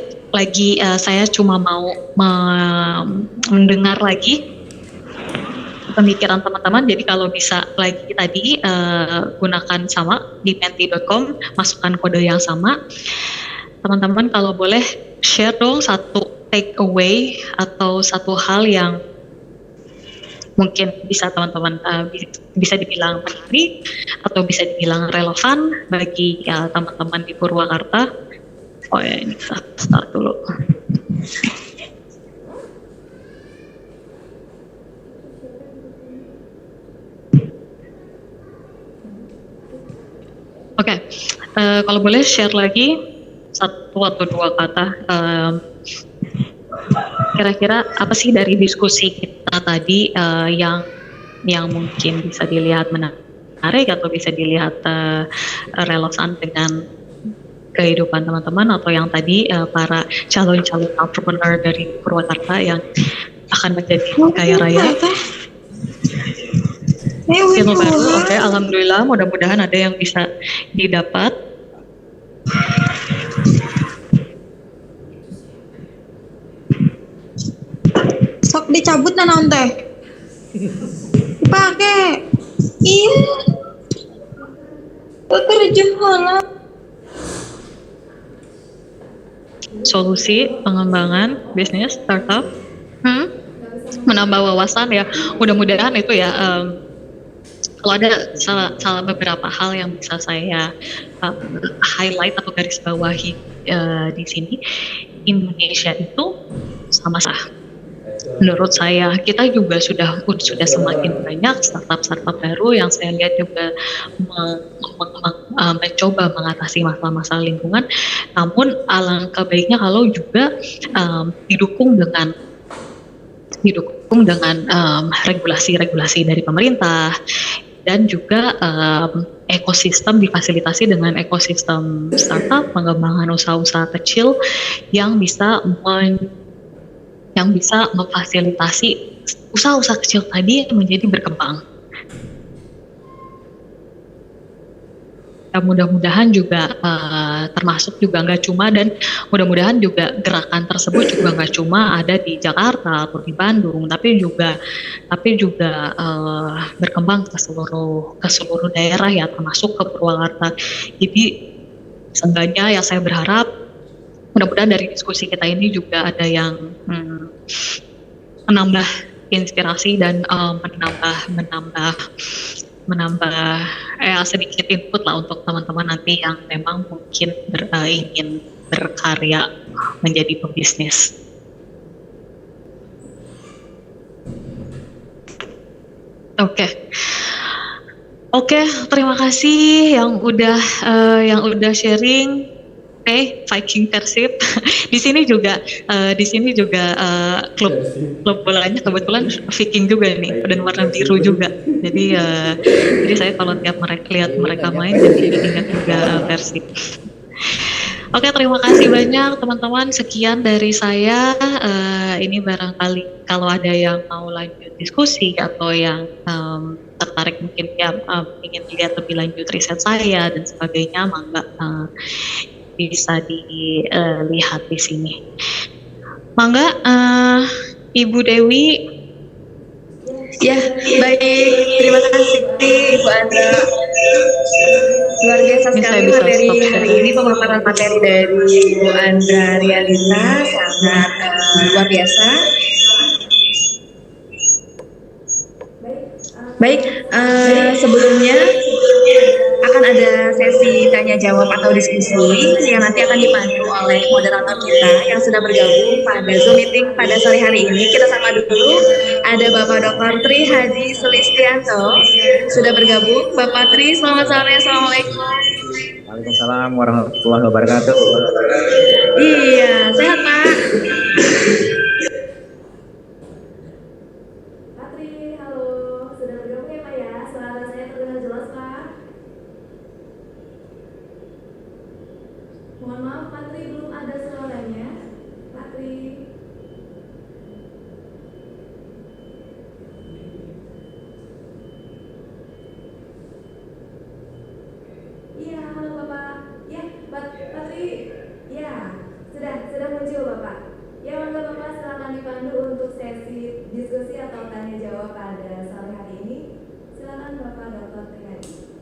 cuma mau mendengar lagi pemikiran teman-teman. Jadi kalau bisa lagi tadi gunakan sama di menti.com, masukkan kode yang sama. Teman-teman kalau boleh share dong satu take away atau satu hal yang mungkin bisa teman-teman bisa dibilang menarik atau bisa dibilang relevan bagi teman-teman di Purwakarta. Oh ya, ini start dulu. Oke, kalau boleh share lagi 1 atau 2 kata. Kira-kira apa sih dari diskusi kita tadi yang mungkin bisa dilihat menarik atau bisa dilihat relevan dengan kehidupan teman-teman, atau yang tadi para calon-calon entrepreneur dari Purwakarta yang akan menjadi kaya raya. Ilmu baru, oke, alhamdulillah, mudah-mudahan ada yang bisa didapat. Sok dicabut naon teh? Dipakai. kerja malam. Solusi pengembangan bisnis startup, menambah wawasan ya. Mudah-mudahan itu ya. Kalau ada salah beberapa hal yang bisa saya highlight atau garis bawahi di sini, Indonesia itu sama-sama. Menurut saya kita juga sudah semakin banyak startup baru yang saya lihat juga mencoba mengatasi masalah-masalah lingkungan. Namun alangkah baiknya kalau juga didukung dengan regulasi-regulasi dari pemerintah, dan juga ekosistem difasilitasi dengan ekosistem startup, pengembangan usaha-usaha kecil yang bisa memfasilitasi usaha-usaha kecil tadi menjadi berkembang. Ya, mudah-mudahan juga termasuk juga nggak cuma, dan mudah-mudahan juga gerakan tersebut juga nggak cuma ada di Jakarta atau di Bandung, tapi juga berkembang ke seluruh daerah ya, termasuk ke Purwakarta. Jadi seenggaknya ya saya berharap mudah-mudahan dari diskusi kita ini juga ada yang menambah inspirasi dan menambah sedikit input lah untuk teman-teman nanti yang memang mungkin ingin berkarya menjadi pebisnis. Oke, terima kasih yang udah sharing. Viking Persib. Di sini juga klub bolanya kebetulan Viking juga nih, dan warna biru juga. Jadi saya kalau tiap lihat mereka main jadi ingat juga Persib. Oke, terima kasih banyak teman-teman. Sekian dari saya. Ini barangkali kalau ada yang mau lanjut diskusi atau yang tertarik mungkin ya ingin lihat lebih lanjut riset saya dan sebagainya, mangga bisa dilihat di sini. Mangga, Ibu Dewi. Ya, baik. Terima kasih Ibu Andra. Luar biasa sekali materi hari ini, pemaparan materi dari Ibu Andra Rialita sangat luar biasa. Baik, sebelumnya akan ada sesi tanya jawab atau diskusi yang nanti akan dipandu oleh moderator kita yang sudah bergabung pada Zoom meeting pada sore hari ini. Kita sapa dulu, ada Bapak Dr. Tri Hadi Sulistianto sudah bergabung. Bapak Tri, selamat sore. Assalamualaikum. Waalaikumsalam warahmatullahi wabarakatuh. Iya, sehat Pak? Mohon maaf, Patri belum ada suaranya. Patri. Iya, halo Bapak. Ya, Patri. Ya, sudah muncul Bapak. Ya, monggo Bapak silakan dipandu untuk sesi diskusi atau tanya jawab pada sore hari ini. Silakan Bapak Dr. Triadi.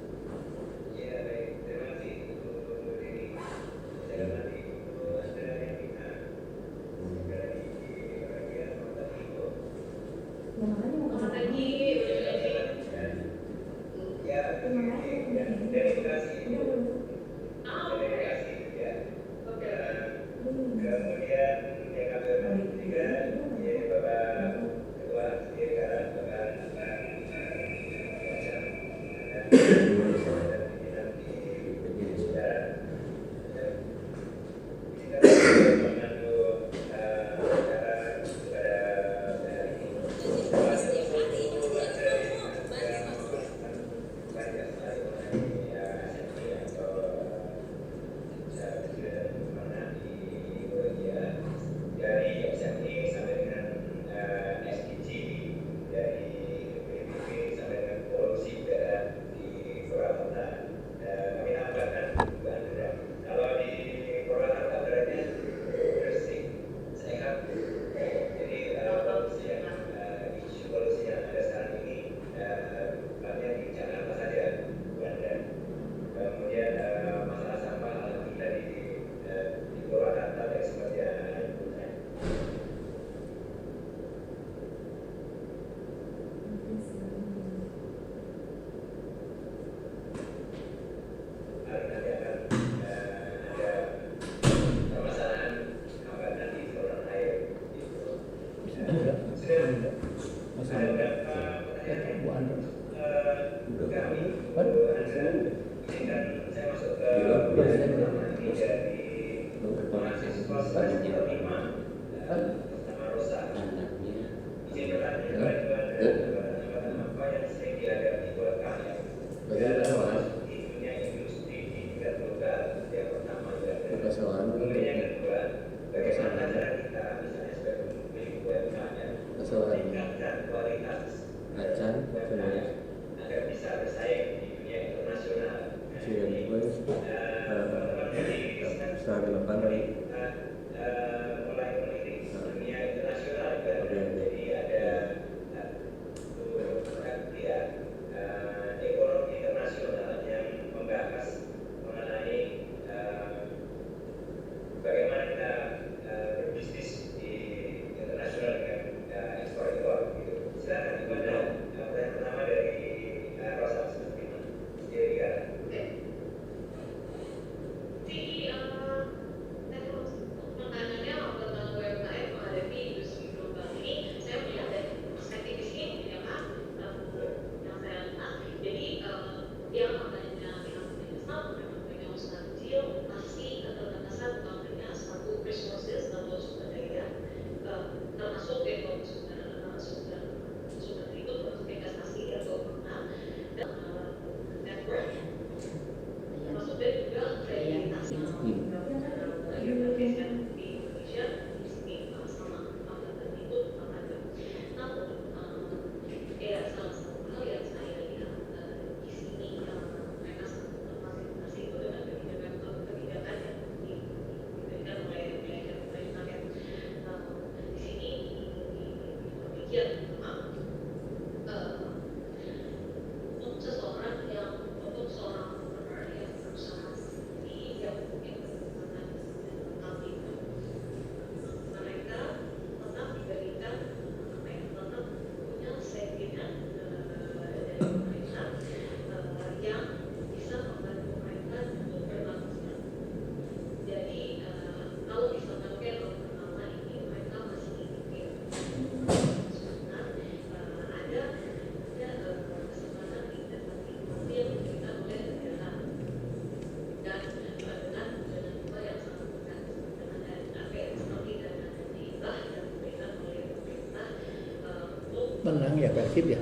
Menang ya Persib ya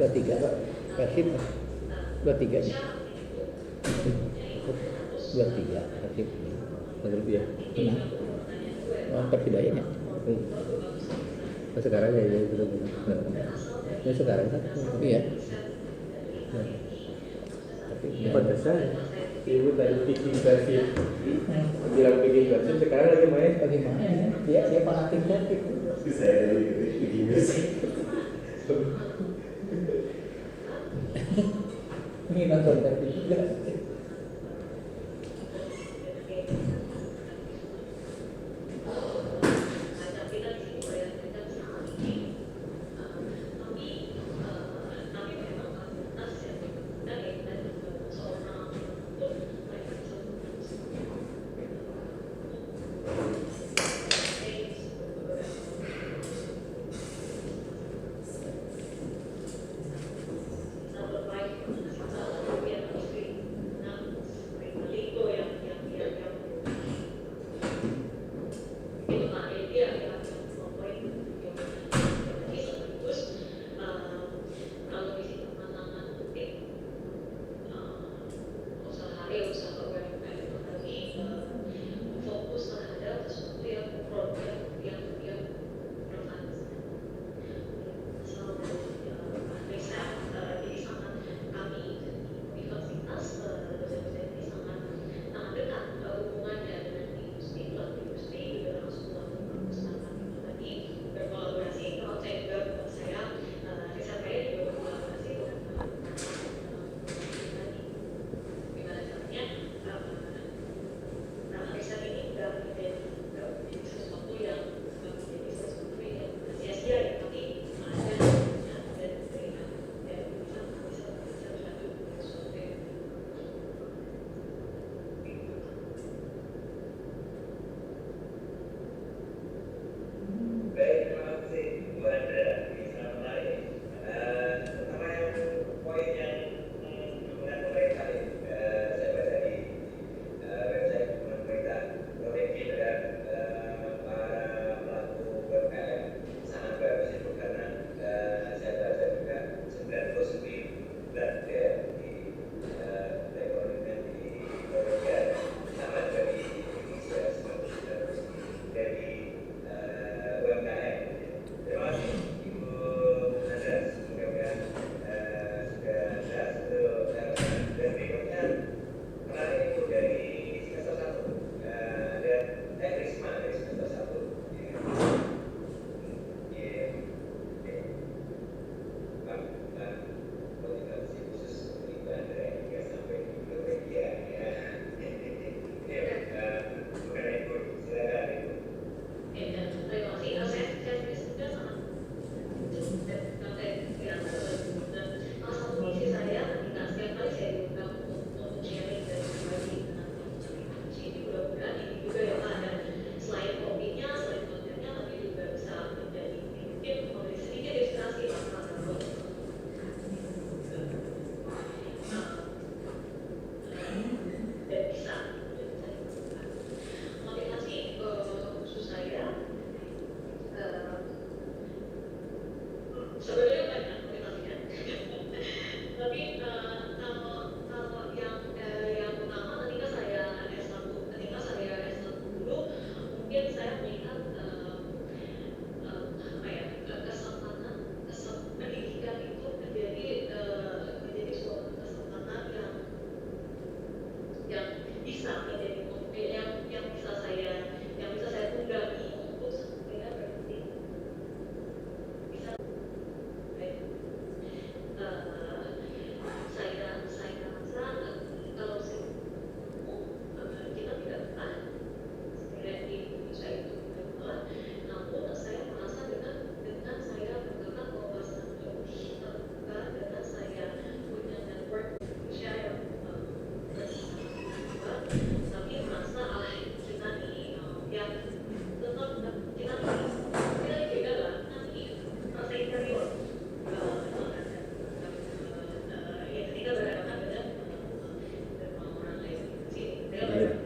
2-3 Persib 2-3 nya 2-3 Persib menurut ya menang Persibaya sekarang ya betul ya sekarang kan iya tapi pantesan ibu tadi bikin Persib bilang bikin Persib sekarang lagi main dia fanatik Persib saya dari bikin Persib ini nonton Persib juga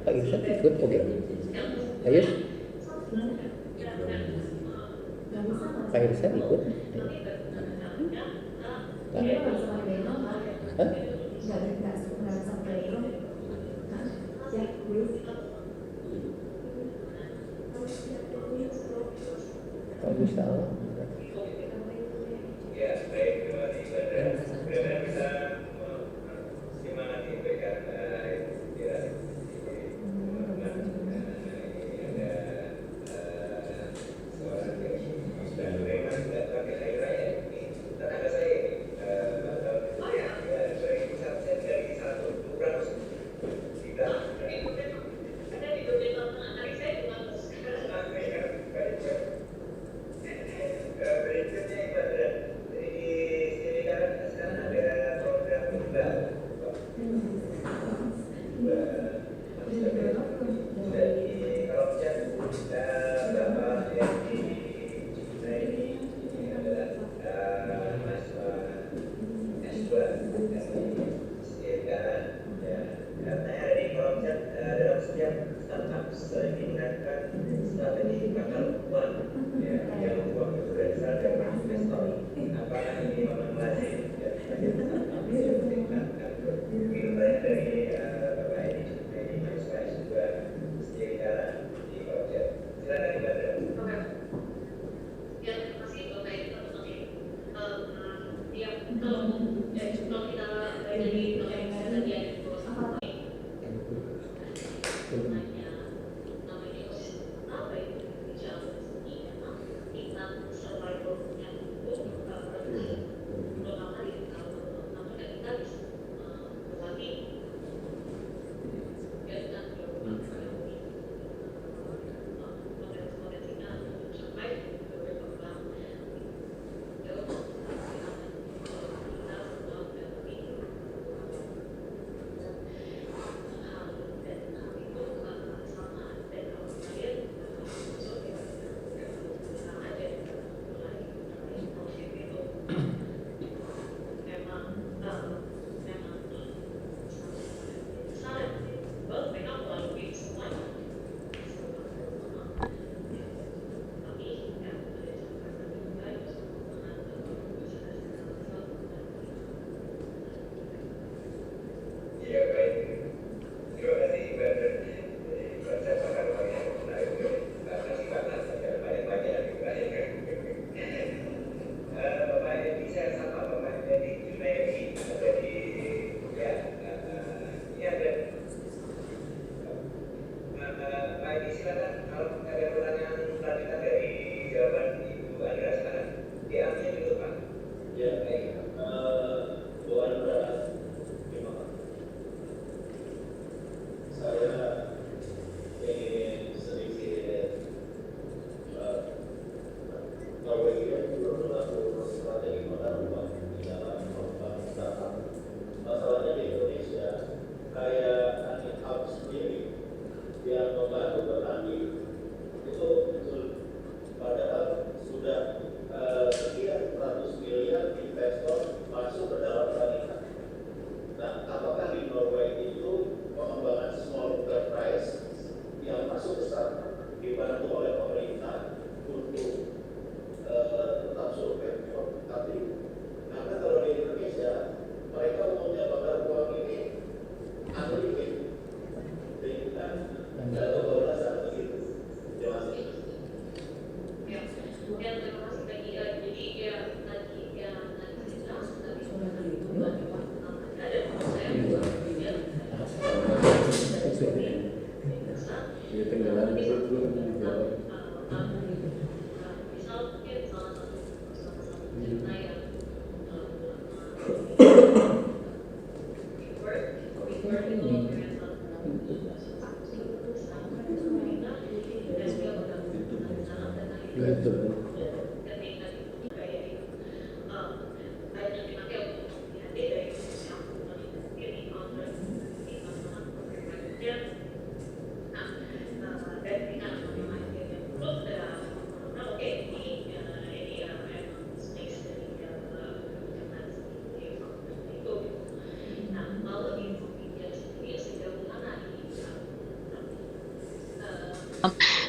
Pak Irsan ikut, oke. Ayo. Pak Irsan ikut. Hah? Kalau bisa Ya, baik, terima kasih. Mudah-mudahan bisa semangat diberikan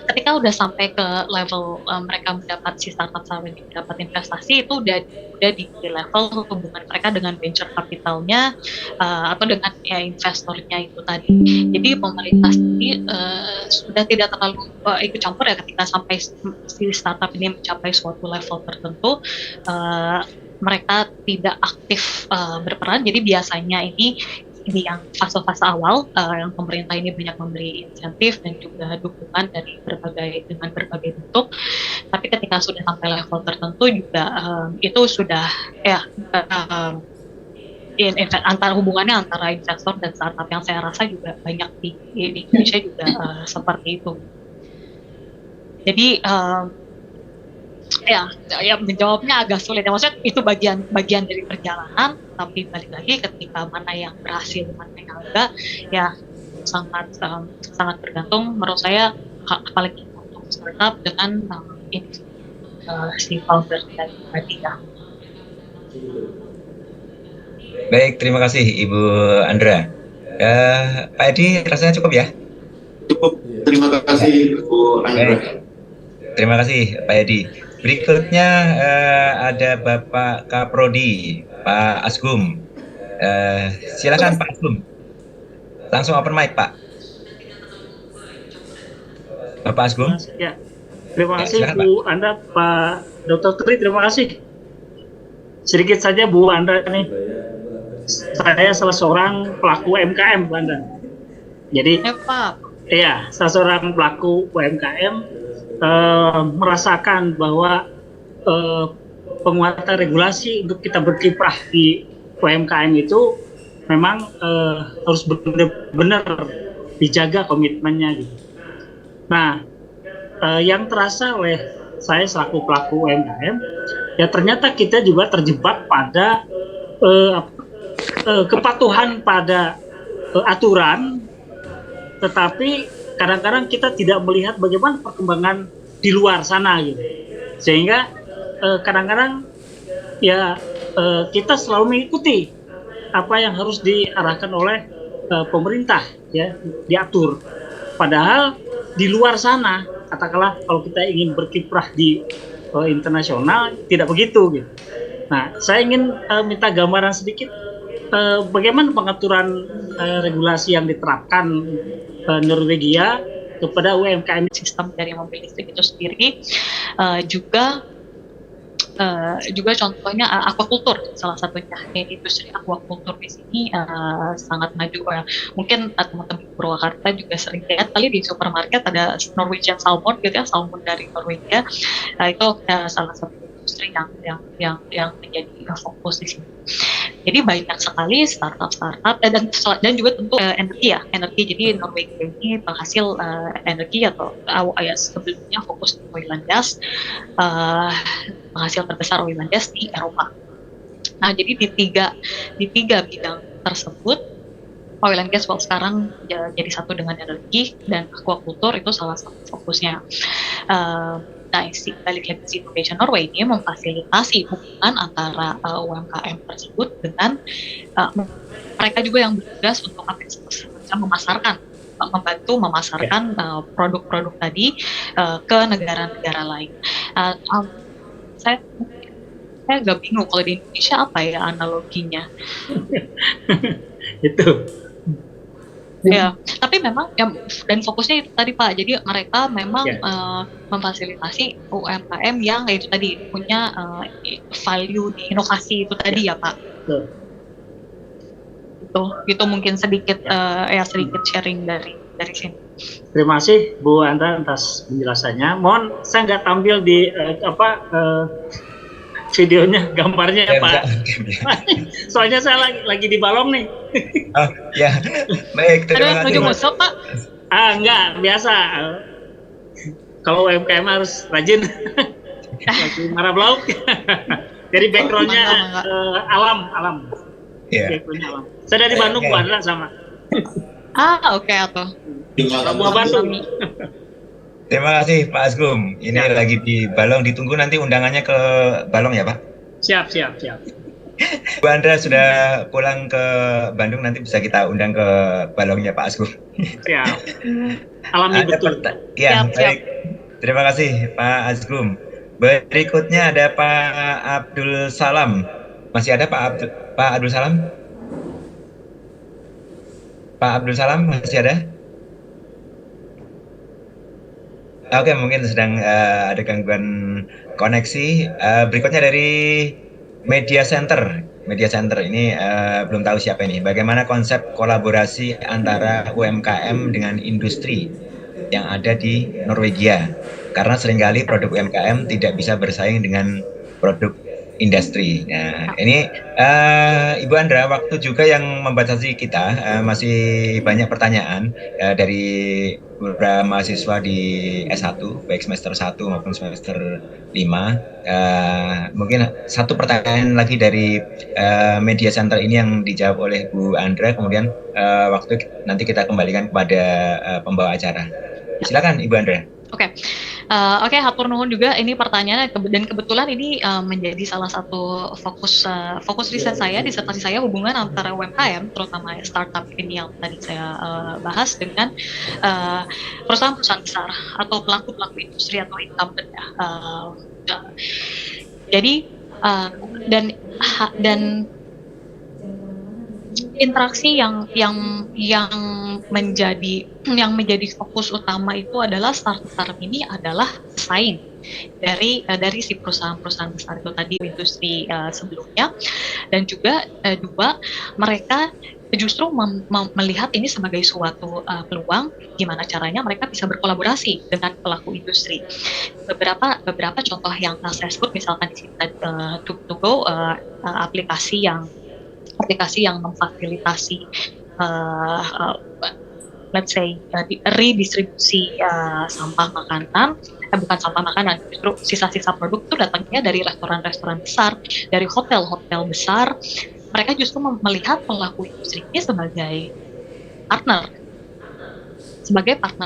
ketika udah sampai ke level mereka mendapat si startup ini mendapat investasi, itu udah di level hubungan mereka dengan venture capitalnya atau dengan investornya itu tadi. Jadi pemerintah sendiri sudah tidak terlalu ikut campur ya ketika sampai si startup ini mencapai suatu level tertentu. Mereka tidak aktif berperan. Jadi biasanya ini di yang fase-fase awal yang pemerintah ini banyak memberi insentif dan juga dukungan dari berbagai bentuk. Tapi ketika sudah sampai level tertentu juga itu sudah antara hubungannya antara investor dan startup yang saya rasa juga banyak di Indonesia juga seperti itu. Jadi ya menjawabnya agak sulit. Maksudnya itu bagian dari perjalanan, tapi balik lagi ketika mana yang berhasil, mana yang enggak, ya sangat bergantung menurut saya, apalagi untuk startup dengan si founder tadi ya. Baik, terima kasih Ibu Andra. Pak Edi, rasanya cukup ya? Cukup, terima kasih Bu Andra. Terima kasih Pak Edi. Berikutnya ada Bapak Kaprodi, Pak Asgum. Silakan Pak Asgum. Langsung open mic Pak. Bapak Asgum. Ya. Terima kasih Bu Andra, Pak Dr. Tri, terima kasih. Sedikit saja Bu Andra nih. Saya salah seorang pelaku UMKM Bu Andra. Jadi salah seorang pelaku UMKM merasakan bahwa penguatan regulasi untuk kita berkiprah di UMKM itu memang harus benar-benar dijaga komitmennya gitu. Nah, yang terasa oleh saya selaku pelaku UMKM, ya ternyata kita juga terjebak pada kepatuhan pada aturan, tetapi kadang-kadang kita tidak melihat bagaimana perkembangan di luar sana gitu. Sehingga kadang-kadang ya kita selalu mengikuti apa yang harus diarahkan oleh pemerintah ya, diatur. Padahal di luar sana, katakanlah kalau kita ingin berkiprah di internasional tidak begitu gitu. Nah, saya ingin minta gambaran sedikit bagaimana pengaturan regulasi yang diterapkan Norwegia kepada UMKM. Sistem dari mobil listrik itu sendiri juga contohnya aquaculture salah satunya. Industri aquaculture di sini sangat maju. Mungkin teman-teman Purwakarta juga sering lihat kali di supermarket ada Norwegian salmon gitu ya, salmon dari Norwegia. Itu salah satu industri yang menjadi fokus di sini. Jadi banyak sekali startup dan juga tentu energi. Jadi Norwegia ini penghasil energi atau sebelumnya fokus di oil and gas, penghasil terbesar oil and gas di Eropa. Nah, jadi di tiga bidang tersebut, oil and gas sekarang jadi satu dengan energi, dan aquaculture itu salah satu fokusnya. Nah, balik lagi si Innovation Norway ini memfasilitasi hubungan antara UMKM tersebut dengan mereka juga yang bertugas untuk membantu memasarkan produk-produk tadi ke negara-negara lain. Saya agak bingung kalau di Indonesia apa ya analoginya. Itu. Ya, tapi memang dan fokusnya itu tadi Pak. Jadi mereka memang memfasilitasi UMKM yang itu tadi punya value di inovasi itu tadi ya Pak. Itu mungkin sedikit sedikit sharing dari sini. Terima kasih Bu Andra atas penjelasannya. Mohon saya nggak tampil di videonya, gambarnya ya, Pak. Soalnya saya lagi di Balong nih. Oh ya, baik. Terima kasih. Ada menuju musuh Pak? Enggak, biasa. Kalau UMKM harus rajin. Lagi marah belauk. Jadi backgroundnya alam. Yeah. Backgroundnya alam. Saya dari Bandung, Bu Andra sama. Oke atau. Buah Bandung. Terima kasih Pak Asgum. Ini lagi di Balong, ditunggu nanti undangannya ke Balong ya Pak? Siap. Bu Andra sudah pulang ke Bandung, nanti bisa kita undang ke balongnya Pak Asgum. Siap. Alami betul. Ya, baik. Terima kasih Pak Asgum. Berikutnya ada Pak Abdul Salam. Masih ada Pak Abdul Salam? Pak Abdul Salam masih ada? Oke, mungkin sedang ada gangguan koneksi. Berikutnya dari Media Center. Media Center ini belum tahu siapa ini. Bagaimana konsep kolaborasi antara UMKM dengan industri yang ada di Norwegia? Karena seringkali produk UMKM tidak bisa bersaing dengan produk industri. Nah, ini Ibu Andra, waktu juga yang membatasi kita, masih banyak pertanyaan dari beberapa mahasiswa di S1, baik semester 1 maupun semester 5. Mungkin satu pertanyaan lagi dari Media Center ini yang dijawab oleh Bu Andra, kemudian waktu nanti kita kembalikan kepada pembawa acara. Silakan Ibu Andra. Oke, hatur nuhun juga ini pertanyaannya, dan kebetulan ini menjadi salah satu fokus riset saya, disertasi saya, hubungan antara UMKM, terutama startup ini yang tadi saya bahas, dengan perusahaan-perusahaan besar atau pelaku-pelaku industri atau incumbent ya. Jadi dan interaksi yang menjadi fokus utama itu adalah startup ini adalah pesaing dari si perusahaan-perusahaan besar itu tadi, industri sebelumnya, dan juga dua, mereka justru melihat ini sebagai suatu peluang gimana caranya mereka bisa berkolaborasi dengan pelaku industri. Beberapa contoh yang saya sebut, misalkan di sini Tug2Go, aplikasi yang memfasilitasi let's say redistribusi sampah makanan, bukan sampah makanan, justru sisa-sisa produk itu datangnya dari restoran-restoran besar, dari hotel-hotel besar. Mereka justru melihat pelaku industri ini sebagai partner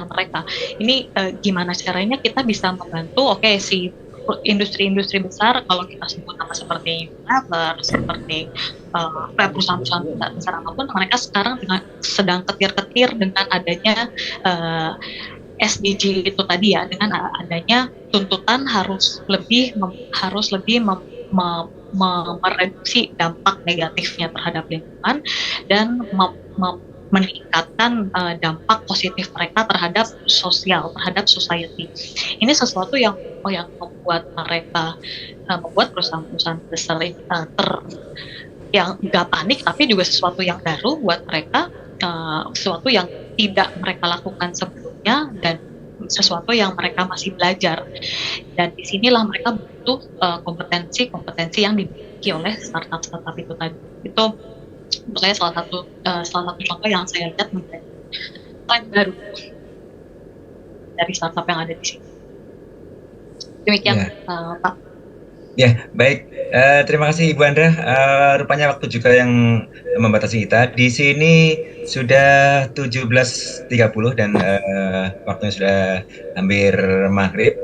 mereka. Ini gimana caranya kita bisa membantu, si industri-industri besar, kalau kita sebut nama seperti Unilever, seperti perusahaan-perusahaan besar apapun, mereka sekarang sedang ketir-ketir dengan adanya SDG itu tadi ya, dengan adanya tuntutan harus lebih mereduksi dampak negatifnya terhadap lingkungan dan meningkatkan dampak positif mereka terhadap sosial, terhadap society. Ini sesuatu yang membuat mereka, membuat perusahaan-perusahaan besar yang nggak panik, tapi juga sesuatu yang baru buat mereka, sesuatu yang tidak mereka lakukan sebelumnya, dan sesuatu yang mereka masih belajar. Dan disinilah mereka butuh kompetensi yang dimiliki oleh startup itu tadi. Itu menurut saya salah satu contoh yang saya lihat menjadi tren baru dari startup yang ada di sini. Demikian, Pak. Ya, baik. Terima kasih Ibu Andra. Rupanya waktu juga yang membatasi kita. Di sini sudah 17.30 dan waktunya sudah hampir maghrib.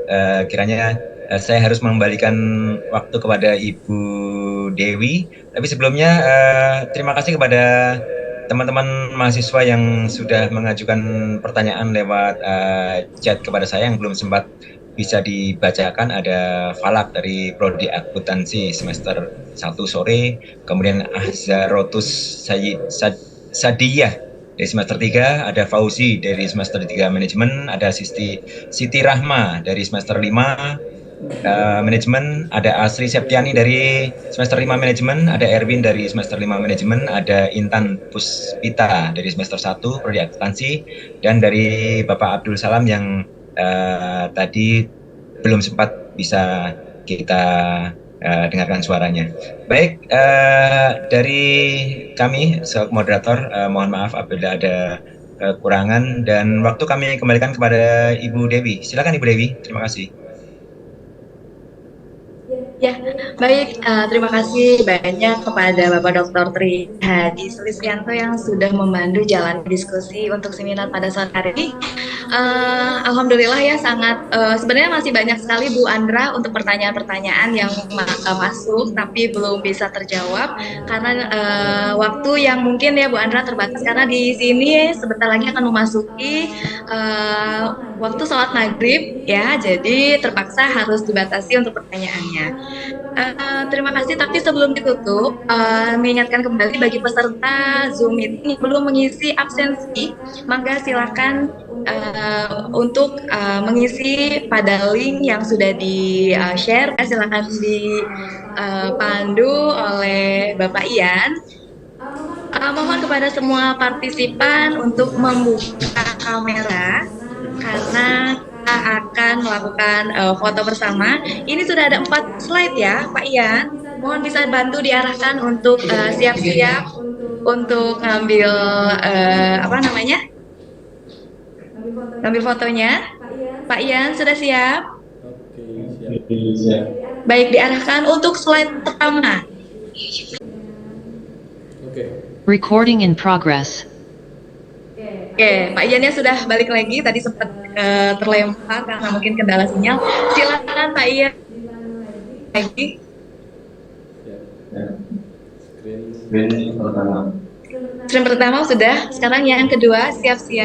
Kiranya saya harus mengembalikan waktu kepada Ibu Dewi. Tapi sebelumnya terima kasih kepada teman-teman mahasiswa yang sudah mengajukan pertanyaan lewat chat kepada saya yang belum sempat bisa dibacakan. Ada Falak dari Prodi Akuntansi semester 1 sore, kemudian Ahzarotus Sadiyah dari semester 3, ada Fauzi dari semester 3 manajemen, ada Siti Rahma dari semester 5 manajemen, ada Asri Septiani dari semester 5 manajemen, ada Erwin dari semester 5 manajemen, ada Intan Puspita dari semester 1 Prodi Akuntansi, dan dari Bapak Abdul Salam yang tadi belum sempat bisa kita dengarkan suaranya. Baik, dari kami sebagai moderator, mohon maaf apabila ada kekurangan, dan waktu kami kembalikan kepada Ibu Dewi. Silakan Ibu Dewi, terima kasih. Ya, baik. Terima kasih banyak kepada Bapak Dr. Tri Hadi Sulisyanto yang sudah memandu jalan diskusi untuk seminar pada sore hari ini. Alhamdulillah ya, sangat sebenarnya masih banyak sekali Bu Andra untuk pertanyaan-pertanyaan yang masuk tapi belum bisa terjawab karena waktu yang mungkin ya Bu Andra terbatas karena di sini sebentar lagi akan memasuki waktu sholat maghrib ya, jadi terpaksa harus dibatasi untuk pertanyaannya. Terima kasih, tapi sebelum ditutup, mengingatkan kembali bagi peserta Zoom meeting yang belum mengisi absensi, maka silakan untuk mengisi pada link yang sudah di-share, silakan dipandu oleh Bapak Ian. Mohon kepada semua partisipan untuk membuka kamera karena kita akan melakukan foto bersama. Ini sudah ada 4 slide ya Pak Ian. Mohon bisa bantu diarahkan untuk siap-siap untuk ngambil ngambil fotonya. Pak Ian sudah siap? Siap. Baik, diarahkan untuk slide pertama. Recording in progress. Oke, Pak Iannya sudah balik lagi. Tadi sempat terlempar karena mungkin kendala sinyal. Silakan Pak Ian. Lagi. Screen pertama sudah. Sekarang yang kedua, siap-siap.